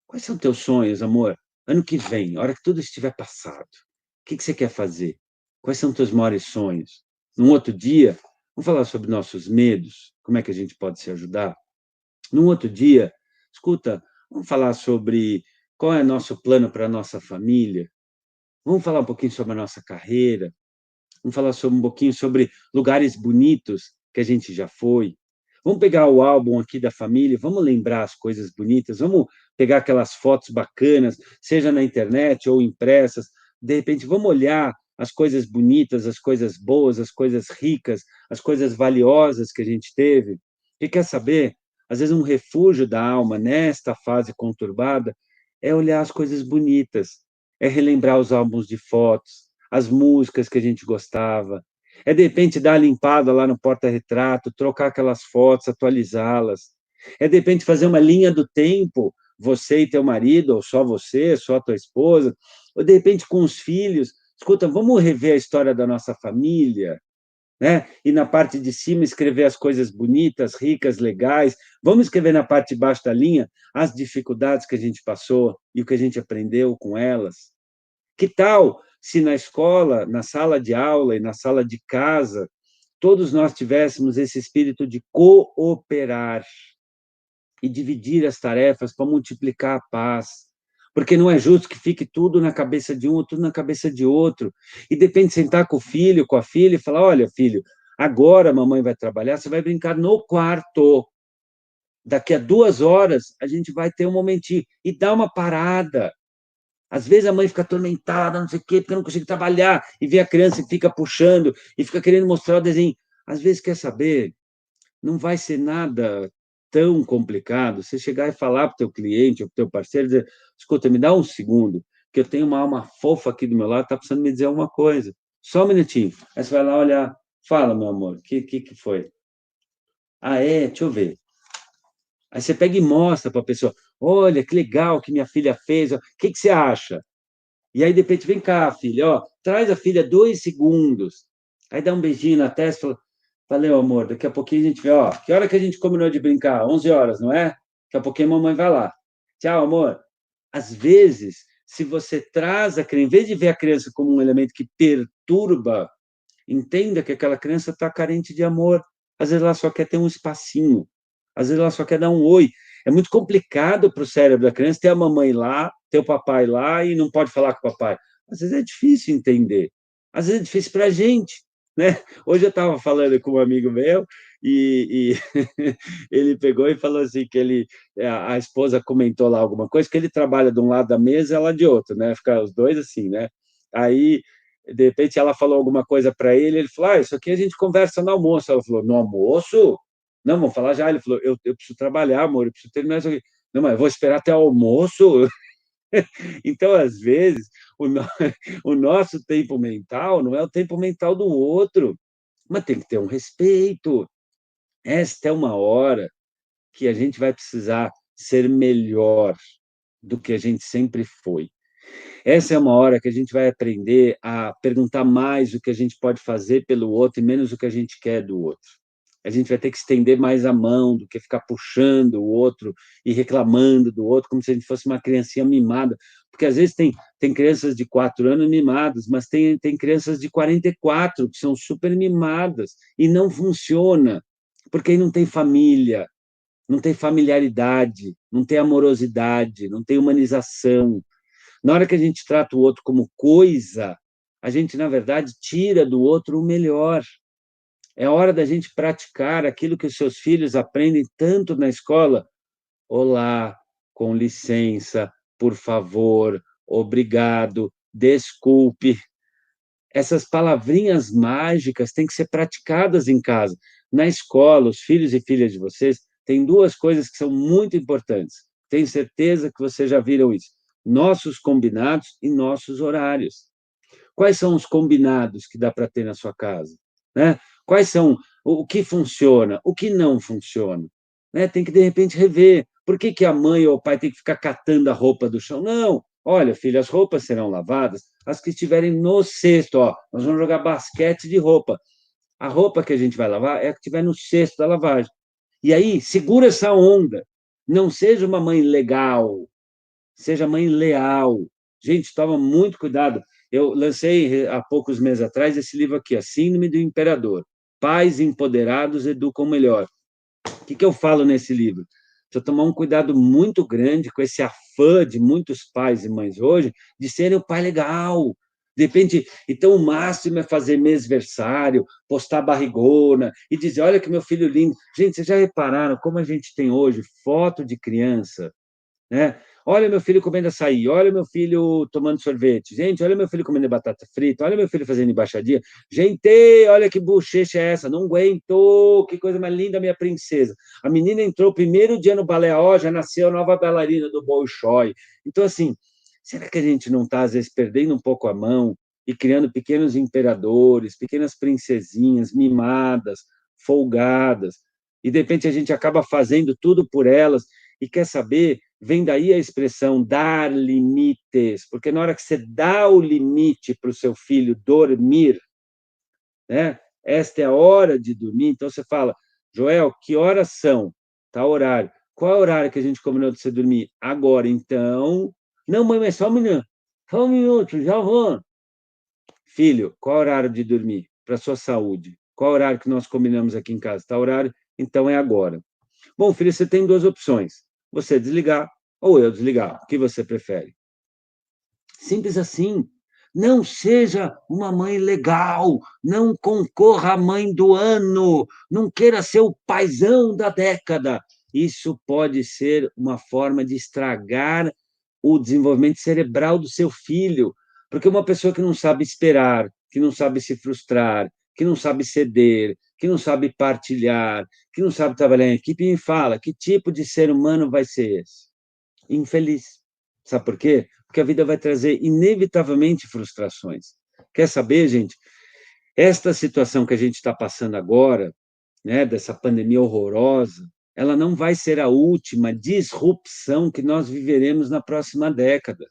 Quais são teus sonhos, amor? Ano que vem, a hora que tudo estiver passado, o que você quer fazer? Quais são teus maiores sonhos? Num outro dia, vamos falar sobre nossos medos, como é que a gente pode se ajudar? Num outro dia, escuta, vamos falar sobre qual é nosso plano para a nossa família? Vamos falar um pouquinho sobre a nossa carreira? Vamos falar sobre um pouquinho sobre lugares bonitos que a gente já foi. Vamos pegar o álbum aqui da família, vamos lembrar as coisas bonitas, vamos pegar aquelas fotos bacanas, seja na internet ou impressas. De repente, vamos olhar as coisas bonitas, as coisas boas, as coisas ricas, as coisas valiosas que a gente teve. E quer saber? Às vezes, um refúgio da alma nesta fase conturbada é olhar as coisas bonitas, é relembrar os álbuns de fotos, as músicas que a gente gostava, é de repente dar a limpada lá no porta-retrato, trocar aquelas fotos, atualizá-las, é de repente fazer uma linha do tempo, você e teu marido, ou só você, só tua esposa, ou de repente com os filhos, escuta, vamos rever a história da nossa família, né? E na parte de cima escrever as coisas bonitas, ricas, legais, vamos escrever na parte de baixo da linha as dificuldades que a gente passou e o que a gente aprendeu com elas. Que tal se na escola, na sala de aula e na sala de casa, todos nós tivéssemos esse espírito de cooperar e dividir as tarefas para multiplicar a paz? Porque não é justo que fique tudo na cabeça de um, tudo na cabeça de outro. E depende de sentar com o filho, com a filha, e falar: olha, filho, Agora a mamãe vai trabalhar, você vai brincar no quarto. Daqui a 2 horas, a gente vai ter um momentinho. E dá uma parada. Às vezes a mãe fica atormentada, não sei o quê, porque não consegue trabalhar, e vê a criança e fica puxando, e fica querendo mostrar o desenho. Às vezes, quer saber, não vai ser nada tão complicado você chegar e falar para o teu cliente ou para o teu parceiro, dizer, escuta, me dá um segundo, que eu tenho uma alma fofa aqui do meu lado, está precisando me dizer alguma coisa. Só um minutinho. Aí você vai lá olhar, fala, meu amor, o que foi? Ah, é? Deixa eu ver. Aí você pega e mostra para a pessoa, olha, que legal que minha filha fez, o que você acha? E aí, de repente, vem cá, filha, ó, traz a filha 2 segundos. Aí dá um beijinho na testa e fala, valeu, amor, daqui a pouquinho a gente vê, ó, que hora que a gente combinou de brincar? 11 horas, não é? Daqui a pouquinho a mamãe vai lá. Tchau, amor. Às vezes, se você traz a criança, em vez de ver a criança como um elemento que perturba, entenda que aquela criança está carente de amor. Às vezes ela só quer ter um espacinho. Às vezes ela só quer dar um oi. É muito complicado para o cérebro da criança ter a mamãe lá, ter o papai lá e não pode falar com o papai. Às vezes é difícil entender. Às vezes é difícil para a gente, né? Hoje eu estava falando com um amigo meu e ele pegou e falou assim que a esposa comentou lá alguma coisa, que ele trabalha de um lado da mesa e ela de outro, né? Ficar os dois assim, né? Aí de repente ela falou alguma coisa para ele, ele falou, isso aqui a gente conversa no almoço. Ela falou, no almoço? Não, vamos falar já. Ele falou, eu preciso trabalhar, amor, eu preciso terminar isso aqui. Não, mas eu vou esperar até o almoço? Então, às vezes, o nosso tempo mental não é o tempo mental do outro, mas tem que ter um respeito. Esta é uma hora que a gente vai precisar ser melhor do que a gente sempre foi. Essa é uma hora que a gente vai aprender a perguntar mais o que a gente pode fazer pelo outro e menos o que a gente quer do outro. A gente vai ter que estender mais a mão do que ficar puxando o outro e reclamando do outro, como se a gente fosse uma criancinha mimada. Porque às vezes tem crianças de 4 anos mimadas, mas tem crianças de 44 que são super mimadas e não funciona, porque aí não tem família, não tem familiaridade, não tem amorosidade, não tem humanização. Na hora que a gente trata o outro como coisa, a gente, na verdade, tira do outro o melhor. É hora da gente praticar aquilo que os seus filhos aprendem tanto na escola. Olá, com licença, por favor, obrigado, desculpe. Essas palavrinhas mágicas têm que ser praticadas em casa. Na escola, os filhos e filhas de vocês têm 2 coisas que são muito importantes. Tenho certeza que vocês já viram isso. Nossos combinados e nossos horários. Quais são os combinados que dá para ter na sua casa? Né? Quais são o que funciona, o que não funciona? Né? Tem que, de repente, rever. Por que a mãe ou o pai tem que ficar catando a roupa do chão? Não, olha, filho, as roupas serão lavadas, as que estiverem no cesto. Ó, nós vamos jogar basquete de roupa. A roupa que a gente vai lavar é a que estiver no cesto da lavagem. E aí, segura essa onda. Não seja uma mãe legal, seja mãe leal. Gente, toma muito cuidado. Eu lancei há poucos meses atrás esse livro aqui, A Síndrome do Imperador. Pais empoderados educam melhor. O que eu falo nesse livro? Precisa tomar um cuidado muito grande com esse afã de muitos pais e mães hoje de serem o pai legal. De repente, então o máximo é fazer mêsversário, postar barrigona e dizer: olha que meu filho lindo. Gente, vocês já repararam como a gente tem hoje foto de criança, né? Olha meu filho comendo açaí, olha meu filho tomando sorvete, gente, olha meu filho comendo batata frita, olha meu filho fazendo embaixadinha, gente, olha que bochecha é essa, não aguento, que coisa mais linda, minha princesa. A menina entrou o primeiro dia no balé, ó, já nasceu a nova bailarina do Bolshoi. Então, assim, será que a gente não está, às vezes, perdendo um pouco a mão e criando pequenos imperadores, pequenas princesinhas mimadas, folgadas, e de repente a gente acaba fazendo tudo por elas, e quer saber, vem daí a expressão dar limites, porque na hora que você dá o limite para o seu filho dormir, né? Esta é a hora de dormir, então você fala, Joel, que horas são? Tá horário. Qual é o horário que a gente combinou de você dormir? Agora, então. Não, mãe, mas só um minuto, já vou. Filho, qual é o horário de dormir para sua saúde? Qual é o horário que nós combinamos aqui em casa? Tá horário? Então é agora. Bom, filho, você tem 2 opções. Você desligar ou eu desligar. O que você prefere? Simples assim. Não seja uma mãe legal, não concorra à mãe do ano, não queira ser o paizão da década. Isso pode ser uma forma de estragar o desenvolvimento cerebral do seu filho, porque uma pessoa que não sabe esperar, que não sabe se frustrar, que não sabe ceder, que não sabe partilhar, que não sabe trabalhar em equipe, me fala, que tipo de ser humano vai ser esse? Infeliz. Sabe por quê? Porque a vida vai trazer inevitavelmente frustrações. Quer saber, gente? Esta situação que a gente está passando agora, né, dessa pandemia horrorosa, ela não vai ser a última disrupção que nós viveremos na próxima década.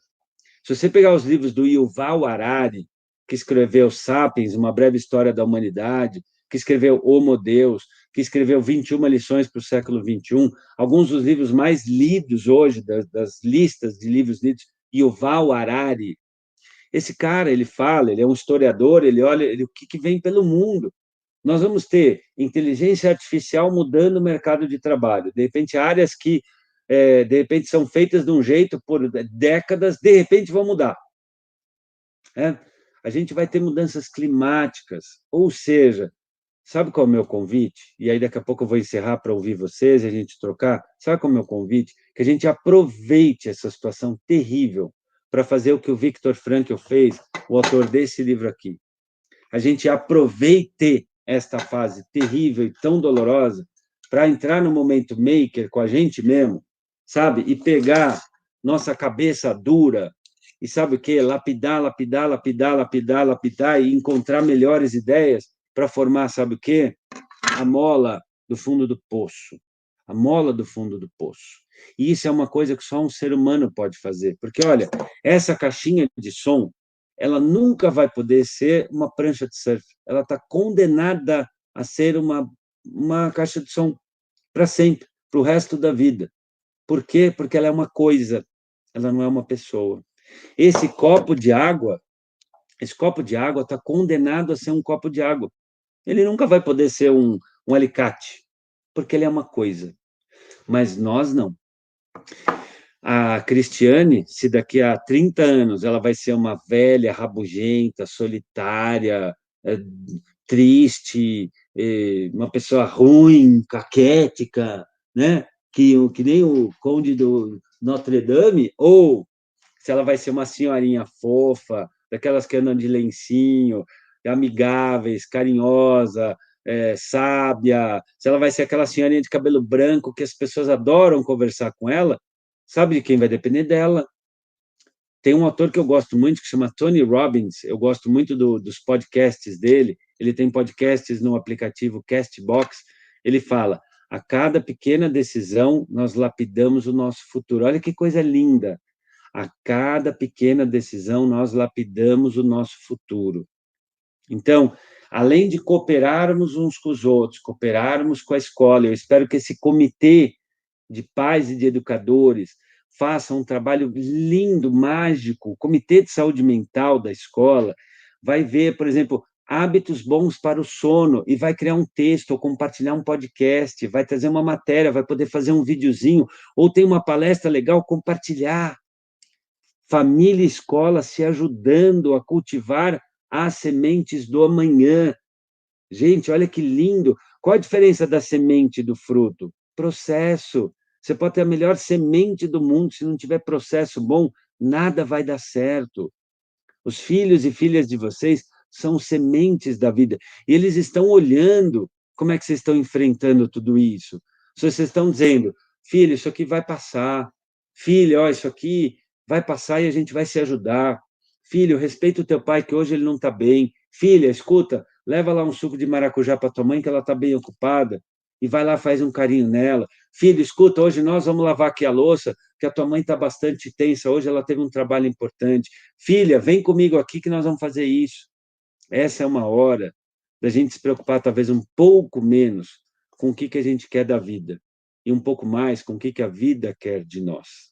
Se você pegar os livros do Yuval Harari, que escreveu Sapiens, Uma Breve História da Humanidade, que escreveu Homo Deus, que escreveu 21 lições para o século XXI, alguns dos livros mais lidos hoje, das listas de livros lidos, Yuval Harari. Esse cara, ele fala, ele é um historiador, ele olha o que vem pelo mundo. Nós vamos ter inteligência artificial mudando o mercado de trabalho. De repente, áreas que, de repente, são feitas de um jeito por décadas, de repente vão mudar. A gente vai ter mudanças climáticas, ou seja, sabe qual é o meu convite? E aí daqui a pouco eu vou encerrar para ouvir vocês e a gente trocar. Sabe qual é o meu convite? Que a gente aproveite essa situação terrível para fazer o que o Viktor Frankl fez, o autor desse livro aqui. A gente aproveite esta fase terrível e tão dolorosa para entrar no momento maker com a gente mesmo, sabe? E pegar nossa cabeça dura e sabe o quê? Lapidar, lapidar, lapidar, lapidar, lapidar e encontrar melhores ideias para formar, sabe o quê? A mola do fundo do poço. A mola do fundo do poço. E isso é uma coisa que só um ser humano pode fazer. Porque, olha, essa caixinha de som, ela nunca vai poder ser uma prancha de surf. Ela está condenada a ser uma caixa de som para sempre, para o resto da vida. Por quê? Porque ela é uma coisa, ela não é uma pessoa. Esse copo de água está condenado a ser um copo de água. Ele nunca vai poder ser um alicate, porque ele é uma coisa. Mas nós não. A Cristiane, se daqui a 30 anos ela vai ser uma velha, rabugenta, solitária, triste, uma pessoa ruim, caquética, né? Que nem o Conde do Notre Dame, ou se ela vai ser uma senhorinha fofa, daquelas que andam de lencinho, amigáveis, carinhosa, sábia, se ela vai ser aquela senhorinha de cabelo branco que as pessoas adoram conversar com ela, sabe de quem vai depender dela. Tem um autor que eu gosto muito, que chama Tony Robbins, eu gosto muito dos podcasts dele, ele tem podcasts no aplicativo Castbox, ele fala, a cada pequena decisão, nós lapidamos o nosso futuro. Olha que coisa linda! A cada pequena decisão, nós lapidamos o nosso futuro. Então, além de cooperarmos uns com os outros, cooperarmos com a escola, eu espero que esse comitê de pais e de educadores faça um trabalho lindo, mágico. O Comitê de Saúde Mental da escola vai ver, por exemplo, hábitos bons para o sono e vai criar um texto ou compartilhar um podcast, vai trazer uma matéria, vai poder fazer um videozinho ou tem uma palestra legal, compartilhar. Família e escola se ajudando a cultivar as sementes do amanhã. Gente, olha que lindo. Qual a diferença da semente e do fruto? Processo. Você pode ter a melhor semente do mundo, se não tiver processo bom, nada vai dar certo. Os filhos e filhas de vocês são sementes da vida. E eles estão olhando como é que vocês estão enfrentando tudo isso. Se vocês estão dizendo, filho, isso aqui vai passar. Filho, ó, isso aqui vai passar e a gente vai se ajudar. Filho, respeita o teu pai, que hoje ele não está bem. Filha, escuta, leva lá um suco de maracujá para tua mãe, que ela está bem ocupada. E vai lá, faz um carinho nela. Filho, escuta, hoje nós vamos lavar aqui a louça, que a tua mãe está bastante tensa. Hoje ela teve um trabalho importante. Filha, vem comigo aqui que nós vamos fazer isso. Essa é uma hora da gente se preocupar talvez um pouco menos com o que a gente quer da vida e um pouco mais com o que a vida quer de nós.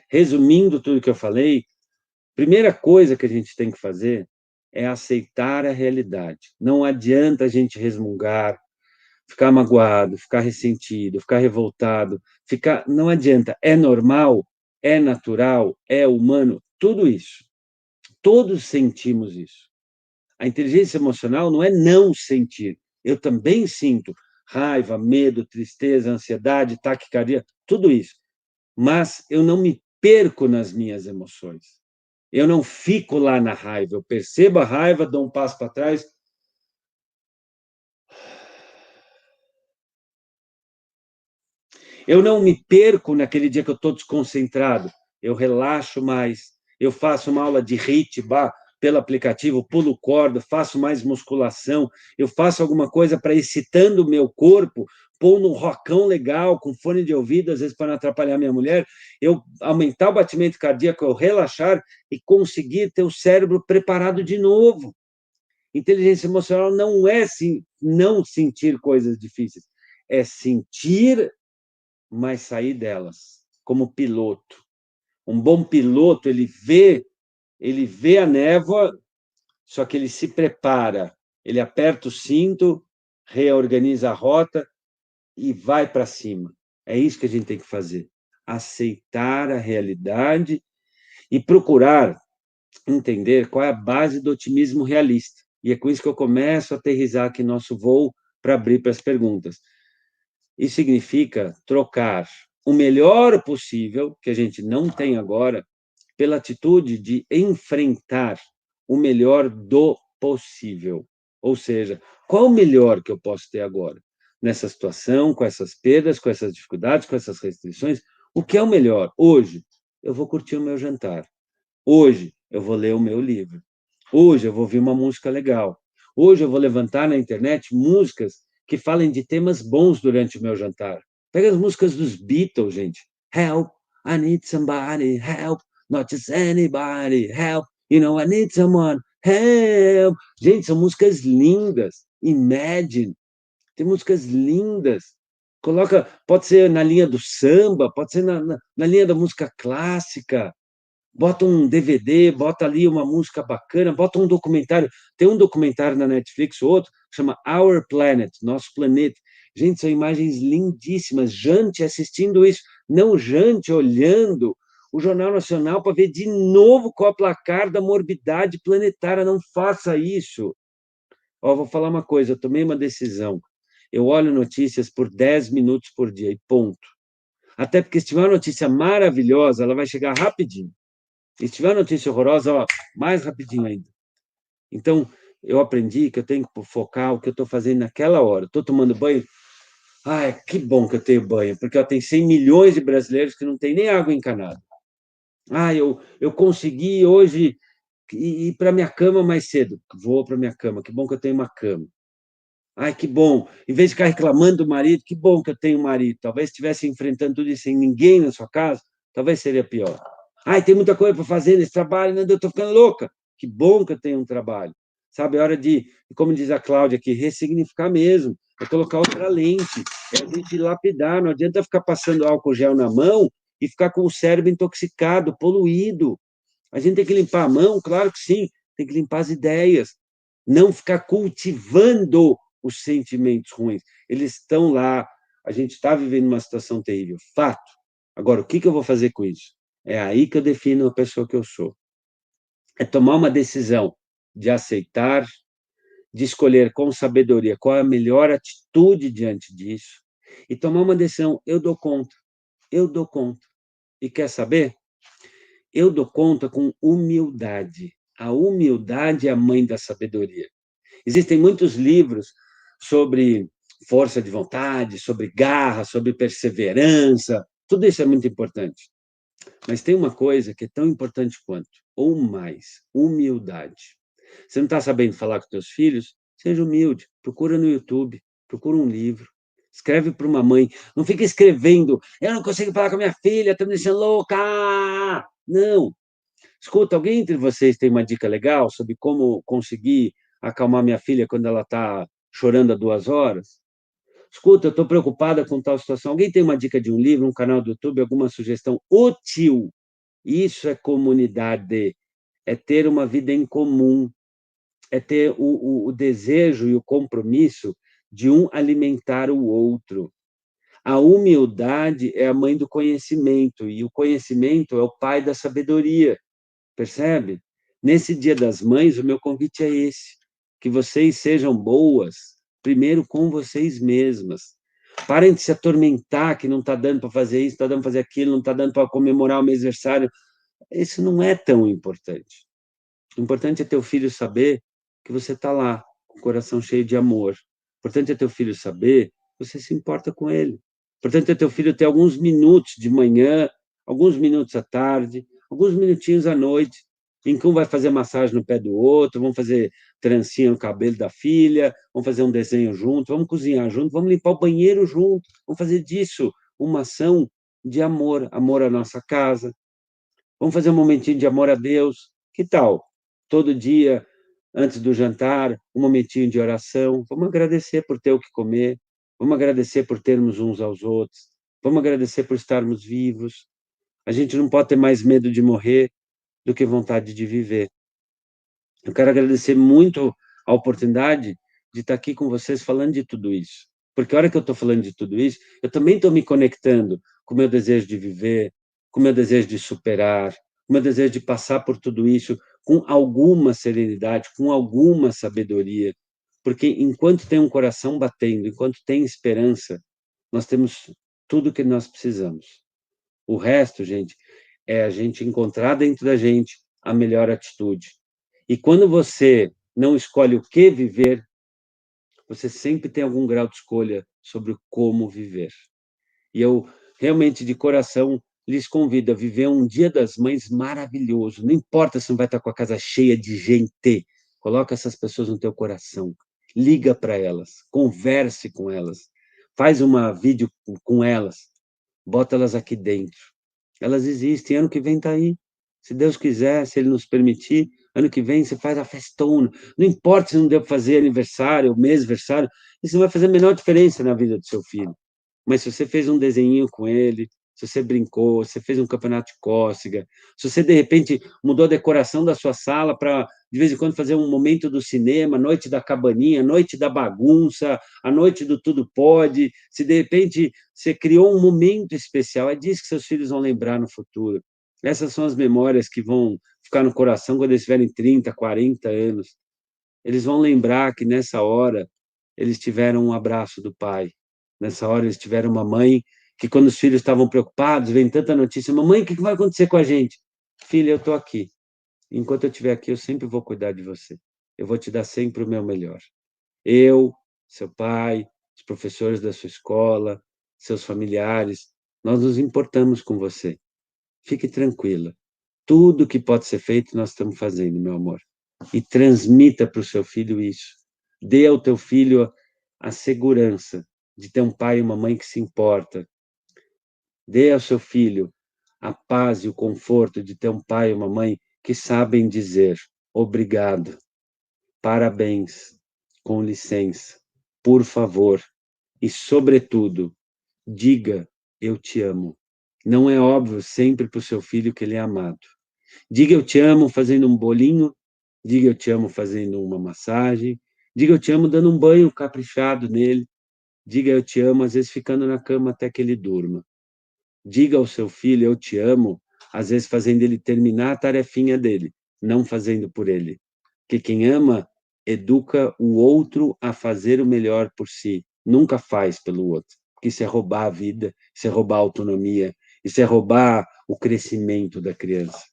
Resumindo tudo que eu falei, primeira coisa que a gente tem que fazer é aceitar a realidade. Não adianta a gente resmungar, ficar magoado, ficar ressentido, ficar revoltado, não adianta. É normal, é natural, é humano, tudo isso. todos sentimos isso. A inteligência emocional não é não sentir. Eu também sinto raiva, medo, tristeza, ansiedade, taquicardia, tudo isso. Mas eu não me perco nas minhas emoções. Eu não fico lá na raiva. Eu percebo a raiva, dou um passo para trás. Eu não me perco naquele dia que eu estou desconcentrado. Eu relaxo mais. Eu faço uma aula de HIIT pelo aplicativo, pulo corda, faço mais musculação. Eu faço alguma coisa para excitando o meu corpo, pôr num rockão legal, com fone de ouvido, às vezes para não atrapalhar minha mulher. Eu aumentar o batimento cardíaco, eu relaxar e conseguir ter o cérebro preparado de novo. Inteligência emocional não é não sentir coisas difíceis, é sentir, mas sair delas, como piloto. Um bom piloto, ele vê a névoa, só que ele se prepara, ele aperta o cinto, reorganiza a rota e vai para cima. É isso que a gente tem que fazer. Aceitar a realidade e procurar entender qual é a base do otimismo realista. E é com isso que eu começo a aterrissar aqui nosso voo para abrir para as perguntas. Isso significa trocar o melhor possível, que a gente não tem agora, pela atitude de enfrentar o melhor do possível. Ou seja, qual o melhor que eu posso ter agora? Nessa situação, com essas perdas, com essas dificuldades, com essas restrições, o que é o melhor? Hoje, eu vou curtir o meu jantar. Hoje, eu vou ler o meu livro. Hoje, eu vou ouvir uma música legal. Hoje, eu vou levantar na internet músicas que falem de temas bons durante o meu jantar. Pega as músicas dos Beatles, gente. Help, I need somebody, help, not just anybody, help, I need someone, help. Gente, são músicas lindas. Imagine, tem músicas lindas. Coloca, pode ser na linha do samba, pode ser na linha da música clássica. Bota um DVD, bota ali uma música bacana, bota um documentário. Tem um documentário na Netflix, outro, que chama Our Planet, Nosso Planeta. Gente, são imagens lindíssimas. Jante assistindo isso, não jante olhando o Jornal Nacional para ver de novo qual é o placar da morbidade planetária. Não faça isso. Ó, vou falar uma coisa, eu tomei uma decisão. Eu olho notícias por 10 minutos por dia e ponto. Até porque se tiver uma notícia maravilhosa, ela vai chegar rapidinho. E se tiver notícia horrorosa, ó, mais rapidinho ainda. Então, eu aprendi que eu tenho que focar o que eu estou fazendo naquela hora. Estou tomando banho. Ai, que bom que eu tenho banho, porque eu tenho 100 milhões de brasileiros que não têm nem água encanada. Ah, eu consegui hoje ir para minha cama mais cedo. Vou para minha cama, que bom que eu tenho uma cama. Ai, que bom. Em vez de ficar reclamando do marido, que bom que eu tenho um marido. Talvez estivesse enfrentando tudo isso sem ninguém na sua casa, talvez seria pior. Ai, tem muita coisa para fazer nesse trabalho, eu estou ficando louca. Que bom que eu tenho um trabalho. Sabe, é hora de, como diz a Cláudia aqui, ressignificar mesmo. É colocar outra lente, é a gente lapidar. Não adianta ficar passando álcool gel na mão e ficar com o cérebro intoxicado, poluído. A gente tem que limpar a mão, claro que sim, tem que limpar as ideias. Não ficar cultivando os sentimentos ruins. Eles estão lá, a gente está vivendo uma situação terrível, fato. Agora, o que eu vou fazer com isso? É aí que eu defino a pessoa que eu sou. É tomar uma decisão de aceitar, de escolher com sabedoria qual é a melhor atitude diante disso, e tomar uma decisão, eu dou conta, eu dou conta. E quer saber? Eu dou conta com humildade. A humildade é a mãe da sabedoria. Existem muitos livros sobre força de vontade, sobre garra, sobre perseverança. Tudo isso é muito importante. Mas tem uma coisa que é tão importante quanto, ou mais, humildade. Você não está sabendo falar com teus filhos? Seja humilde. Procura no YouTube, procura um livro. Escreve para uma mãe. Não fica escrevendo, eu não consigo falar com a minha filha, estou me deixando louca. Não. Escuta, alguém entre vocês tem uma dica legal sobre como conseguir acalmar minha filha quando ela está chorando há 2 horas? Escuta, eu estou preocupada com tal situação. Alguém tem uma dica de um livro, um canal do YouTube, alguma sugestão útil? Isso é comunidade, é ter uma vida em comum, é ter o desejo e o compromisso de um alimentar o outro. A humildade é a mãe do conhecimento, e o conhecimento é o pai da sabedoria. Percebe? Nesse Dia das Mães, o meu convite é esse, que vocês sejam boas, primeiro com vocês mesmas. Parem de se atormentar que não está dando para fazer isso, está dando para fazer aquilo, não está dando para comemorar o meu aniversário. Isso não é tão importante. O importante é teu filho saber que você está lá, com o coração cheio de amor. O importante é teu filho saber que você se importa com ele. O importante é teu filho ter alguns minutos de manhã, alguns minutos à tarde, alguns minutinhos à noite, em que um vai fazer massagem no pé do outro, vão fazer trancinha no cabelo da filha, vão fazer um desenho junto, vamos cozinhar junto, vamos limpar o banheiro junto, vamos fazer disso uma ação de amor, amor à nossa casa. Vamos fazer um momentinho de amor a Deus. Que tal? Todo dia, antes do jantar, um momentinho de oração. Vamos agradecer por ter o que comer. Vamos agradecer por termos uns aos outros. Vamos agradecer por estarmos vivos. A gente não pode ter mais medo de morrer do que vontade de viver. Eu quero agradecer muito a oportunidade de estar aqui com vocês falando de tudo isso. Porque a hora que eu estou falando de tudo isso, eu também estou me conectando com o meu desejo de viver, com o meu desejo de superar, com o meu desejo de passar por tudo isso com alguma serenidade, com alguma sabedoria. Porque enquanto tem um coração batendo, enquanto tem esperança, nós temos tudo o que nós precisamos. O resto, gente, é a gente encontrar dentro da gente a melhor atitude. E quando você não escolhe o que viver, você sempre tem algum grau de escolha sobre o como viver. E eu realmente, de coração, lhes convido a viver um Dia das Mães maravilhoso. Não importa se não vai estar com a casa cheia de gente. Coloca essas pessoas no teu coração. Liga para elas, converse com elas, faz uma vídeo com elas, bota elas aqui dentro. Elas existem, ano que vem está aí. Se Deus quiser, se Ele nos permitir, ano que vem você faz a festona. Não importa se não deu para fazer aniversário, mêsversário, isso não vai fazer a menor diferença na vida do seu filho. Mas se você fez um desenhinho com ele, se você brincou, se você fez um campeonato de cócega, se você, de repente, mudou a decoração da sua sala para, de vez em quando, fazer um momento do cinema, noite da cabaninha, noite da bagunça, a noite do tudo pode, se, de repente, você criou um momento especial, é disso que seus filhos vão lembrar no futuro. Essas são as memórias que vão ficar no coração quando eles tiverem 30, 40 anos. Eles vão lembrar que, nessa hora, eles tiveram um abraço do pai. Nessa hora, eles tiveram uma mãe que, quando os filhos estavam preocupados, vem tanta notícia: mamãe, o que vai acontecer com a gente? Filha, eu estou aqui. Enquanto eu estiver aqui, eu sempre vou cuidar de você. Eu vou te dar sempre o meu melhor. Eu, seu pai, os professores da sua escola, seus familiares, nós nos importamos com você. Fique tranquila. Tudo que pode ser feito, nós estamos fazendo, meu amor. E transmita para o seu filho isso. Dê ao teu filho a segurança de ter um pai e uma mãe que se importa. Dê ao seu filho a paz e o conforto de ter um pai e uma mãe que sabem dizer obrigado, parabéns, com licença, por favor. E, sobretudo, diga eu te amo. Não é óbvio sempre para o seu filho que ele é amado. Diga eu te amo fazendo um bolinho, diga eu te amo fazendo uma massagem, diga eu te amo dando um banho caprichado nele, diga eu te amo às vezes ficando na cama até que ele durma. Diga ao seu filho eu te amo, às vezes fazendo ele terminar a tarefinha dele, não fazendo por ele. Porque quem ama educa o outro a fazer o melhor por si, nunca faz pelo outro. Porque isso é roubar a vida, isso é roubar a autonomia, isso é roubar o crescimento da criança.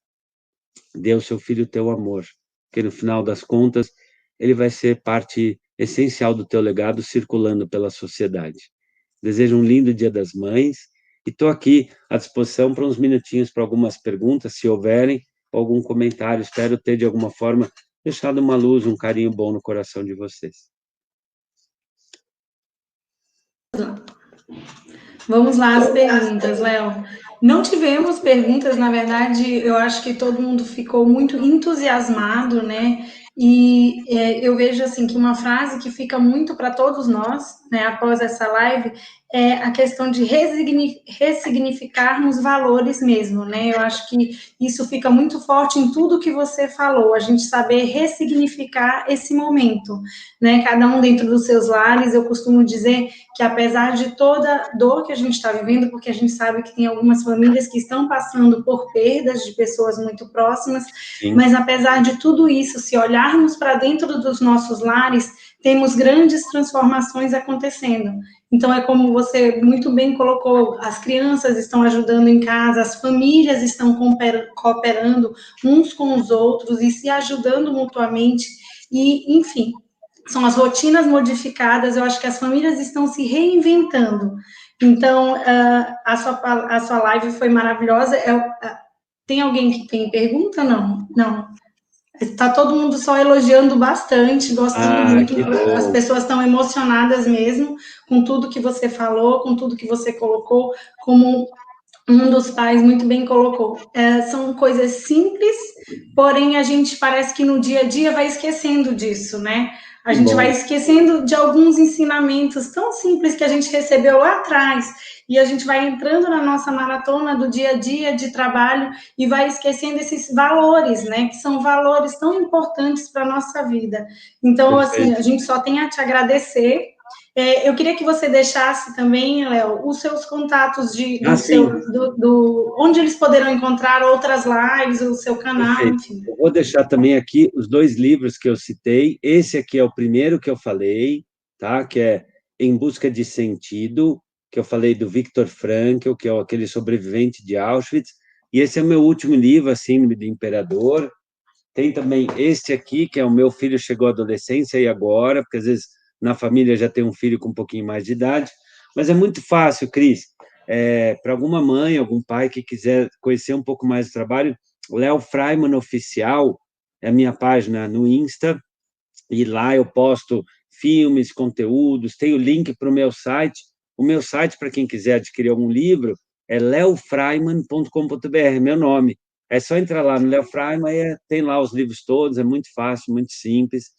Dê ao seu filho o teu amor, porque no final das contas ele vai ser parte essencial do teu legado circulando pela sociedade. Desejo um lindo Dia das Mães e estou aqui à disposição para uns minutinhos para algumas perguntas, se houverem, ou algum comentário. Espero ter, de alguma forma, deixado uma luz, um carinho bom no coração de vocês. Vamos lá as perguntas, Léo. Não tivemos perguntas, na verdade, eu acho que todo mundo ficou muito entusiasmado, né? E eu vejo assim que uma frase que fica muito para todos nós, né, após essa live, é a questão de ressignificarmos valores mesmo, né? Eu acho que isso fica muito forte em tudo que você falou, a gente saber ressignificar esse momento, né? Cada um dentro dos seus lares, eu costumo dizer que apesar de toda dor que a gente está vivendo, porque a gente sabe que tem algumas famílias que estão passando por perdas de pessoas muito próximas, Sim, mas apesar de tudo isso, se olharmos para dentro dos nossos lares, temos grandes transformações acontecendo. Então, é como você muito bem colocou, as crianças estão ajudando em casa, as famílias estão cooperando uns com os outros e se ajudando mutuamente, e, enfim, são as rotinas modificadas, eu acho que as famílias estão se reinventando. Então, a sua live foi maravilhosa. Tem alguém que tem pergunta? Não, não. Está todo mundo só elogiando bastante, gostando muito. que As bom. pessoas estão emocionadas mesmo com tudo que você falou, com tudo que você colocou, como um dos pais muito bem colocou. São coisas simples, porém a gente parece que no dia a dia vai esquecendo disso, né? A Que gente vai bom. esquecendo de alguns ensinamentos tão simples que a gente recebeu lá atrás, e a gente vai entrando na nossa maratona do dia a dia de trabalho e vai esquecendo esses valores, né? Que são valores tão importantes para a nossa vida. Então, assim, a Perfeito. gente só tem a te agradecer. Eu queria que você deixasse também, Léo, os seus contatos Sim, onde eles poderão encontrar outras lives, o seu canal, perfeito. enfim. Eu vou deixar também aqui os dois livros que eu citei. Esse aqui é o primeiro que eu falei, tá? Que é Em Busca de Sentido, que eu falei do Viktor Frankl, que é aquele sobrevivente de Auschwitz. E esse é o meu último livro, a Síndrome de Imperador. Tem também este aqui, que é o Meu Filho Chegou à Adolescência e Agora, porque às vezes na família já tem um filho com um pouquinho mais de idade. Mas é muito fácil, Cris. Para alguma mãe, algum pai que quiser conhecer um pouco mais do trabalho, Léo Freiman Oficial é a minha página no Insta, e lá eu posto filmes, conteúdos, tenho link para o meu site. O meu site, para quem quiser adquirir algum livro, é leofreiman.com.br, meu nome. É só entrar lá no Léo Freiman, tem lá os livros todos, é muito fácil, muito simples.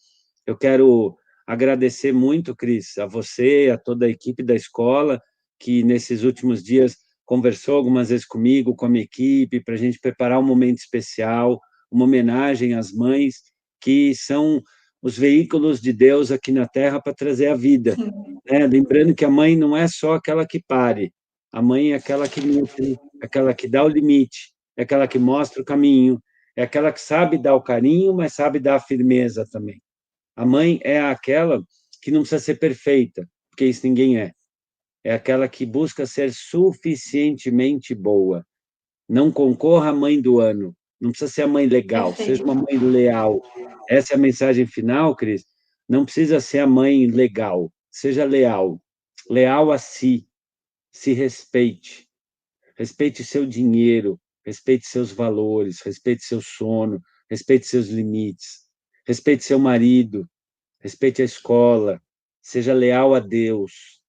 Eu quero agradecer muito, Cris, a você, a toda a equipe da escola, que nesses últimos dias conversou algumas vezes comigo, com a minha equipe, para a gente preparar um momento especial, uma homenagem às mães, que são os veículos de Deus aqui na Terra para trazer a vida. Sim, Né? Lembrando que a mãe não é só aquela que pare, a mãe é aquela que nutre, é aquela que dá o limite, é aquela que mostra o caminho, é aquela que sabe dar o carinho, mas sabe dar a firmeza também. A mãe é aquela que não precisa ser perfeita, porque isso ninguém é. É aquela que busca ser suficientemente boa. Não concorra à mãe do ano. Não precisa ser a mãe legal, seja uma perfeito. mãe leal. Essa é a mensagem final, Cris. Não precisa ser a mãe legal, seja leal. Leal a si, se respeite. Respeite seu dinheiro, respeite seus valores, respeite seu sono, respeite seus limites. Respeite seu marido, respeite a escola, seja leal a Deus.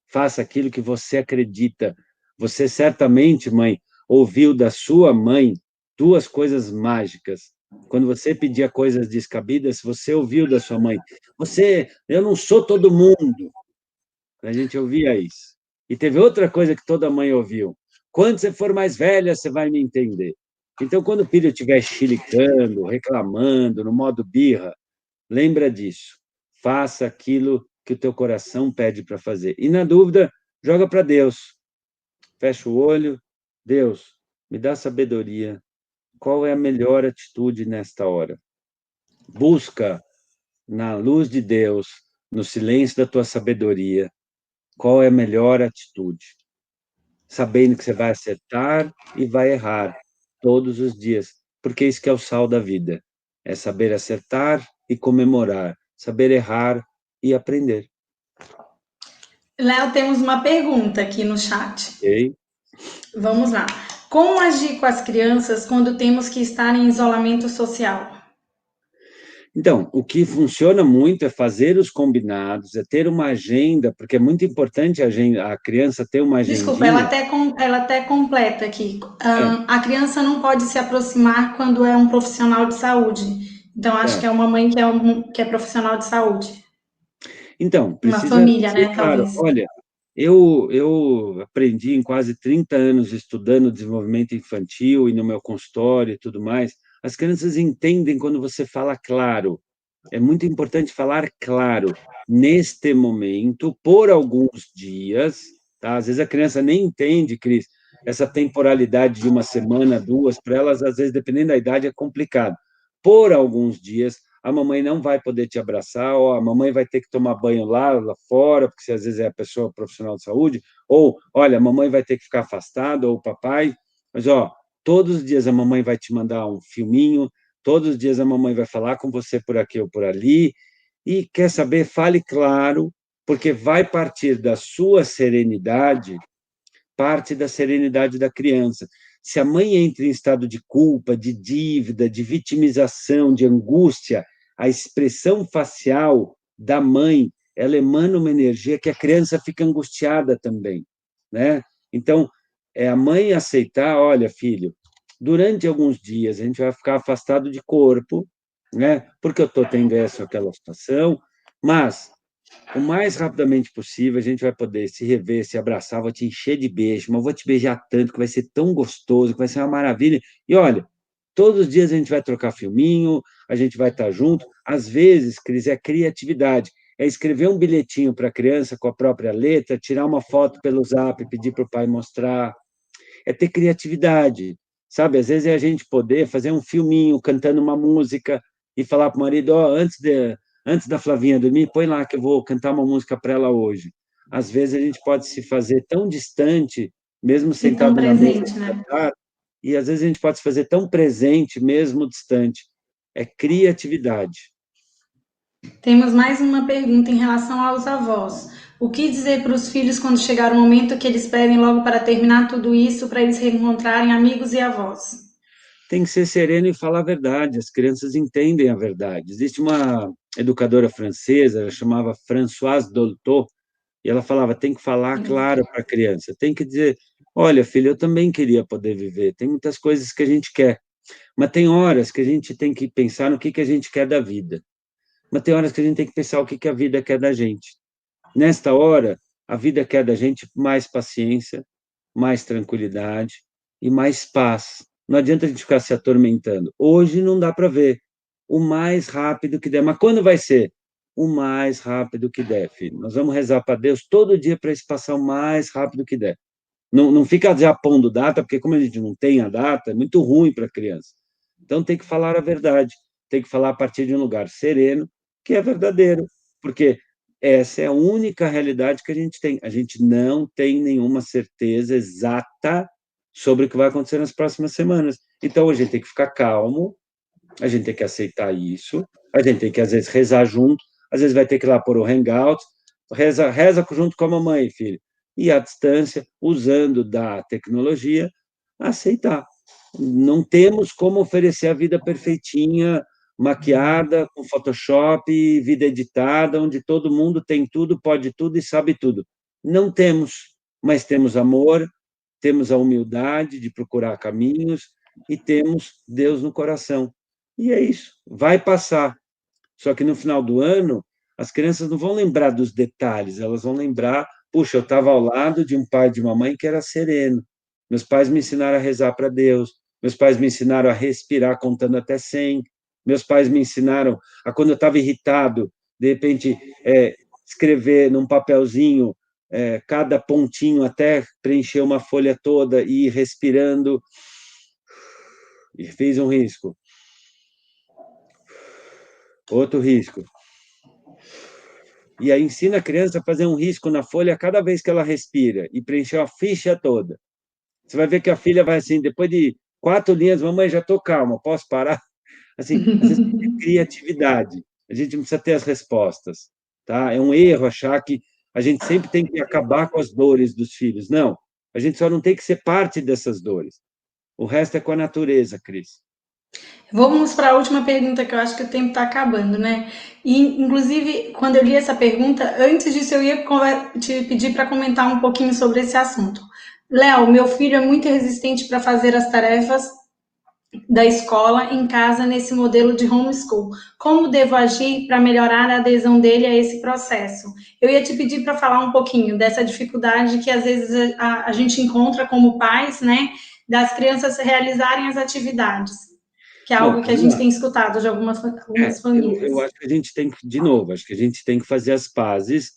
Faça aquilo que você acredita. Você certamente, mãe, ouviu da sua mãe duas coisas mágicas. Quando você pedia coisas descabidas, você ouviu da sua mãe. Eu não sou todo mundo. A gente ouvia isso. E teve outra coisa que toda mãe ouviu. Quando você for mais velha, você vai me entender. Então, quando o filho estiver chilicando, reclamando, no modo birra, lembra disso. Faça aquilo que o teu coração pede para fazer. E na dúvida, joga para Deus. Fecha o olho. Deus, me dá sabedoria. Qual é a melhor atitude nesta hora? Busca na luz de Deus, no silêncio da tua sabedoria, qual é a melhor atitude? Sabendo que você vai acertar e vai errar todos os dias, porque isso que é o sal da vida. É saber acertar e comemorar, saber errar e aprender. Léo, temos uma pergunta aqui no chat. Ok? Vamos lá. Como agir com as crianças quando temos que estar em isolamento social? Então, o que funciona muito é fazer os combinados, é ter uma agenda, porque é muito importante a criança ter uma Desculpa, agendinha. ela até completa aqui. É, A criança não pode se aproximar quando é um profissional de saúde. Então, acho que é certo. uma mãe que é profissional de saúde. Então, Uma precisa família, ser né, claro, talvez. olha, Eu aprendi em quase 30 anos estudando desenvolvimento infantil e no meu consultório e tudo mais. As crianças entendem quando você fala claro. É muito importante falar claro. Neste momento, por alguns dias, tá? Às vezes a criança nem entende, Cris, essa temporalidade de uma semana, duas, para elas, às vezes, dependendo da idade, é complicado. Por alguns dias, a mamãe não vai poder te abraçar, ou a mamãe vai ter que tomar banho lá fora, porque se às vezes é a pessoa profissional de saúde, ou, olha, a mamãe vai ter que ficar afastada, ou o papai, mas, ó, todos os dias a mamãe vai te mandar um filminho, todos os dias a mamãe vai falar com você por aqui ou por ali, e quer saber, fale claro, porque vai partir da sua serenidade, parte da serenidade da criança. Se a mãe entra em estado de culpa, de dívida, de vitimização, de angústia, a expressão facial da mãe, ela emana uma energia que a criança fica angustiada também, né? Então, é a mãe aceitar, olha, filho, durante alguns dias a gente vai ficar afastado de corpo, né? Porque eu estou tendo essa ou aquela situação, mas o mais rapidamente possível, a gente vai poder se rever, se abraçar, vou te encher de beijo, mas vou te beijar tanto que vai ser tão gostoso, que vai ser uma maravilha. E olha, todos os dias a gente vai trocar filminho, a gente vai estar junto. Às vezes, Cris, é criatividade. É escrever um bilhetinho para a criança com a própria letra, tirar uma foto pelo Zap, pedir para o pai mostrar. É ter criatividade, sabe? Às vezes é a gente poder fazer um filminho cantando uma música e falar para o marido, ó, antes da Flavinha dormir, põe lá que eu vou cantar uma música para ela hoje. Às vezes a gente pode se fazer tão distante, mesmo E tão sentado na mesa presente, de né? jantar, e às vezes a gente pode se fazer tão presente, mesmo distante. É criatividade. Temos mais uma pergunta em relação aos avós. O que dizer para os filhos quando chegar o momento que eles pedem logo para terminar tudo isso, para eles reencontrarem amigos e avós? Tem que ser sereno e falar a verdade. As crianças entendem a verdade. Existe uma educadora francesa, ela chamava Françoise Dolto, e ela falava: tem que falar claro para a criança, tem que dizer: olha, filho, eu também queria poder viver. Tem muitas coisas que a gente quer, mas tem horas que a gente tem que pensar no que a gente quer da vida. Mas tem horas que a gente tem que pensar o que a vida quer da gente. Nesta hora, a vida quer da gente mais paciência, mais tranquilidade e mais paz. Não adianta a gente ficar se atormentando. Hoje não dá para ver. O mais rápido que der. Mas quando vai ser? O mais rápido que der, filho. Nós vamos rezar para Deus todo dia para isso passar o mais rápido que der. Não fica já pondo data, porque como a gente não tem a data, é muito ruim para a criança. Então tem que falar a verdade, tem que falar a partir de um lugar sereno, que é verdadeiro, porque essa é a única realidade que a gente tem. A gente não tem nenhuma certeza exata sobre o que vai acontecer nas próximas semanas. Então a gente tem que ficar calmo, a gente tem que aceitar isso, a gente tem que, às vezes, rezar junto, às vezes vai ter que ir lá pôr o hangout, reza junto com a mamãe, filho, e à distância, usando da tecnologia, aceitar. Não temos como oferecer a vida perfeitinha, maquiada, com Photoshop, vida editada, onde todo mundo tem tudo, pode tudo e sabe tudo. Não temos, mas temos amor, temos a humildade de procurar caminhos e temos Deus no coração. E é isso, vai passar. Só que no final do ano, as crianças não vão lembrar dos detalhes, elas vão lembrar, puxa, eu estava ao lado de um pai e de uma mãe que era sereno. Meus pais me ensinaram a rezar para Deus, meus pais me ensinaram a respirar contando até 100, meus pais me ensinaram a, quando eu estava irritado, de repente, escrever num papelzinho cada pontinho até preencher uma folha toda e ir respirando. E fiz um risco. Outro risco. E aí ensina a criança a fazer um risco na folha cada vez que ela respira e preencher a ficha toda. Você vai ver que a filha vai assim, depois de 4 linhas, mamãe, já estou calma, posso parar? Assim, às vezes tem criatividade. A gente não precisa ter as respostas, tá? É um erro achar que a gente sempre tem que acabar com as dores dos filhos. Não, a gente só não tem que ser parte dessas dores. O resto é com a natureza, Cris. Vamos para a última pergunta, que eu acho que o tempo está acabando, né? E, inclusive, quando eu li essa pergunta, antes disso eu ia te pedir para comentar um pouquinho sobre esse assunto. Léo, meu filho é muito resistente para fazer as tarefas da escola em casa nesse modelo de homeschool. Como devo agir para melhorar a adesão dele a esse processo? Eu ia te pedir para falar um pouquinho dessa dificuldade que às vezes a gente encontra como pais, né, das crianças realizarem as atividades, que é Bom, algo que a vamos gente lá. tem escutado de algumas famílias. Eu acho que a gente tem que, de novo, acho que a gente tem que fazer as pazes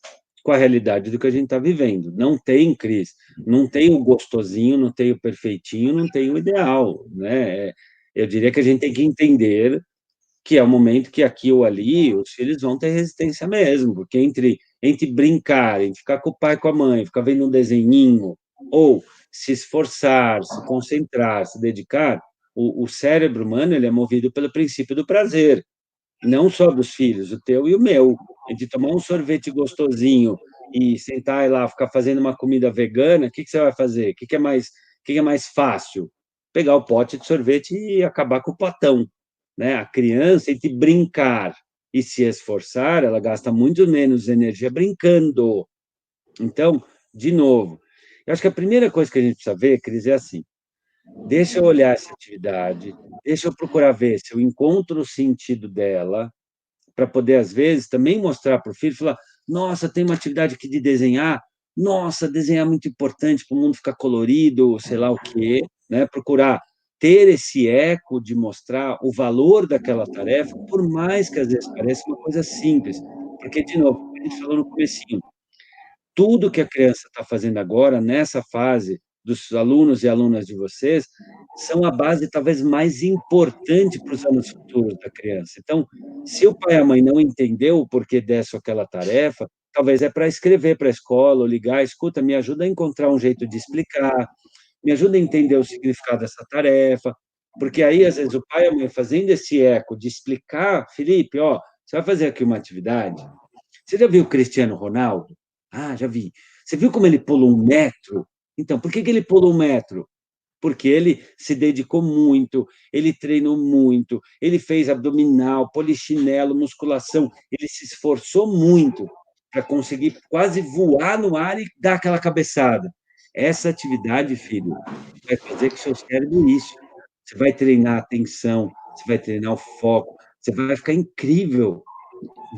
com a realidade do que a gente está vivendo. Não tem, Cris, não tem o gostosinho, não tem o perfeitinho, não tem o ideal, né? Eu diria que a gente tem que entender que é o momento que aqui ou ali os filhos vão ter resistência mesmo, porque entre brincar, entre ficar com o pai e com a mãe, ficar vendo um desenhinho, ou se esforçar, se concentrar, se dedicar, o cérebro humano ele é movido pelo princípio do prazer, não só dos filhos, o teu e o meu. De tomar um sorvete gostosinho e sentar lá, ficar fazendo uma comida vegana, o que você vai fazer? O que é mais fácil? Pegar o pote de sorvete e acabar com o potão, né? A criança, entre brincar e se esforçar, ela gasta muito menos energia brincando. Então, de novo, eu acho que a primeira coisa que a gente precisa ver, Cris, é assim: deixa eu olhar essa atividade, deixa eu procurar ver se eu encontro o sentido dela, para poder, às vezes, também mostrar para o filho, falar, nossa, tem uma atividade aqui de desenhar, nossa, desenhar é muito importante para o mundo ficar colorido, sei lá o quê, né? Procurar ter esse eco de mostrar o valor daquela tarefa, por mais que às vezes pareça uma coisa simples, porque, de novo, a gente falou no comecinho, tudo que a criança está fazendo agora, nessa fase dos alunos e alunas de vocês, são a base talvez mais importante para os anos futuros da criança. Então, se o pai e a mãe não entendeu o porquê dessa ou aquela tarefa, talvez é para escrever para a escola, ou ligar, escuta, me ajuda a encontrar um jeito de explicar, me ajuda a entender o significado dessa tarefa, porque aí, às vezes, o pai e a mãe fazendo esse eco de explicar, Felipe, ó, você vai fazer aqui uma atividade, você já viu o Cristiano Ronaldo? Ah, já vi. Você viu como ele pulou 1 metro? Então, por que ele pulou 1 metro? Porque ele se dedicou muito, ele treinou muito, ele fez abdominal, polichinelo, musculação, ele se esforçou muito para conseguir quase voar no ar e dar aquela cabeçada. Essa atividade, filho, vai fazer que o seu cérebro isso. Você vai treinar a atenção, você vai treinar o foco, você vai ficar incrível.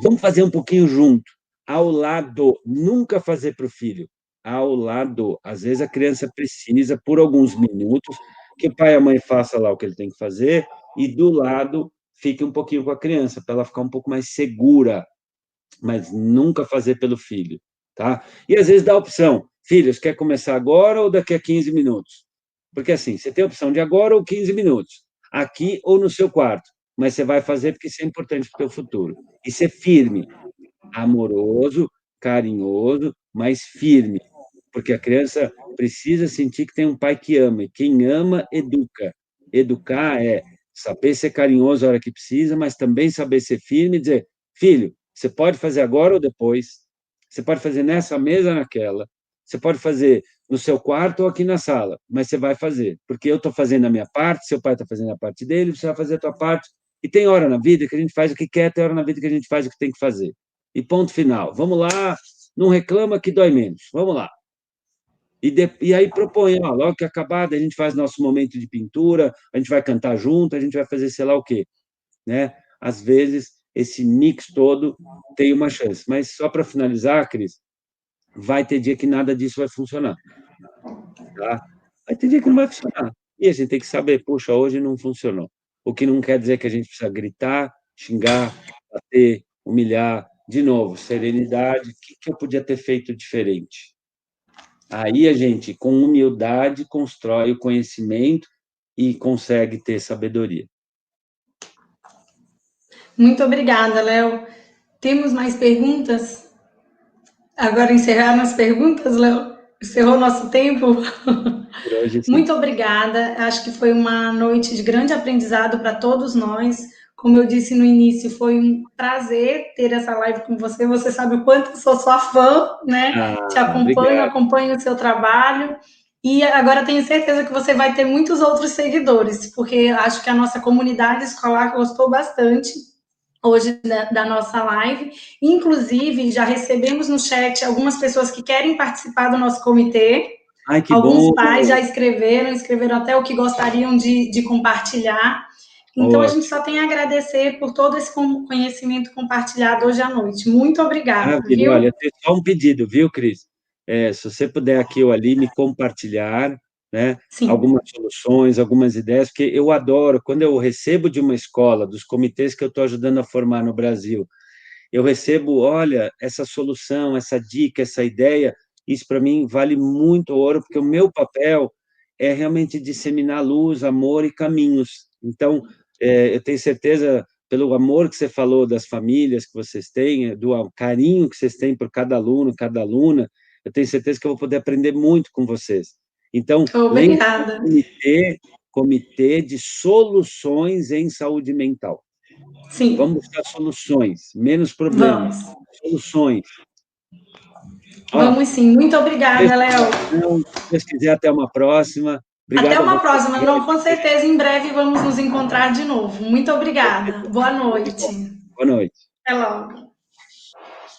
Vamos fazer um pouquinho junto, ao lado, nunca fazer para o filho, ao lado. Às vezes a criança precisa, por alguns minutos, que o pai e a mãe façam lá o que ele tem que fazer, e do lado fique um pouquinho com a criança, para ela ficar um pouco mais segura, mas nunca fazer pelo filho, tá? E às vezes dá a opção, filhos, quer começar agora ou daqui a 15 minutos? Porque assim, você tem a opção de agora ou 15 minutos, aqui ou no seu quarto, mas você vai fazer porque isso é importante para o teu futuro. E ser firme, amoroso, carinhoso, mas firme, porque a criança precisa sentir que tem um pai que ama, e quem ama, educa. Educar é saber ser carinhoso a hora que precisa, mas também saber ser firme e dizer, filho, você pode fazer agora ou depois, você pode fazer nessa mesa ou naquela, você pode fazer no seu quarto ou aqui na sala, mas você vai fazer, porque eu estou fazendo a minha parte, seu pai está fazendo a parte dele, você vai fazer a tua parte, e tem hora na vida que a gente faz o que quer, tem hora na vida que a gente faz o que tem que fazer. E ponto final. Vamos lá, não reclama que dói menos. Vamos lá. E aí propõe, ó, logo que acabar, a gente faz nosso momento de pintura, a gente vai cantar junto, a gente vai fazer sei lá o quê, né? Às vezes, esse mix todo tem uma chance. Mas só para finalizar, Cris, vai ter dia que nada disso vai funcionar, tá? Vai ter dia que não vai funcionar. E a gente tem que saber, puxa, hoje não funcionou. O que não quer dizer que a gente precisa gritar, xingar, bater, humilhar. De novo, serenidade, o que eu podia ter feito diferente? Aí a gente, com humildade, constrói o conhecimento e consegue ter sabedoria. Muito obrigada, Léo. Temos mais perguntas? Agora encerraram as perguntas, Léo? Encerrou nosso tempo? Por hoje, sim. Muito obrigada. Acho que foi uma noite de grande aprendizado para todos nós. Como eu disse no início, foi um prazer ter essa live com você. Você sabe o quanto eu sou sua fã, né? Te acompanho, Obrigado. acompanho o seu trabalho. E agora tenho certeza que você vai ter muitos outros seguidores, porque acho que a nossa comunidade escolar gostou bastante hoje da nossa live. Inclusive, já recebemos no chat algumas pessoas que querem participar do nosso comitê. Ai, que Alguns bom! pais já escreveram até o que gostariam de compartilhar. Então, a gente Ótimo, só tem a agradecer por todo esse conhecimento compartilhado hoje à noite. Muito obrigada, maravilha. Olha, viu? eu tenho só um pedido, viu, Cris? Se você puder aqui ou ali me compartilhar, né, Sim. algumas soluções, algumas ideias, porque eu adoro, quando eu recebo de uma escola, dos comitês que eu estou ajudando a formar no Brasil, eu recebo, olha, essa solução, essa dica, essa ideia, isso para mim vale muito ouro, porque o meu papel é realmente disseminar luz, amor e caminhos. Então, eu tenho certeza, pelo amor que você falou das famílias que vocês têm, do carinho que vocês têm por cada aluno, cada aluna, eu tenho certeza que eu vou poder aprender muito com vocês. Então, lembre do Obrigada. comitê de soluções em saúde mental. Vamos Sim, buscar soluções, menos problemas, vamos. soluções. Ó, Vamos sim. Muito beijo obrigada, no Léo. coração, se Deus quiser, até uma próxima. Até Obrigado a uma você, próxima. Não, grande com certeza, em breve vamos nos encontrar de novo. Muito com obrigada. certeza. Boa Tudo de bom. noite. Boa noite. Até logo.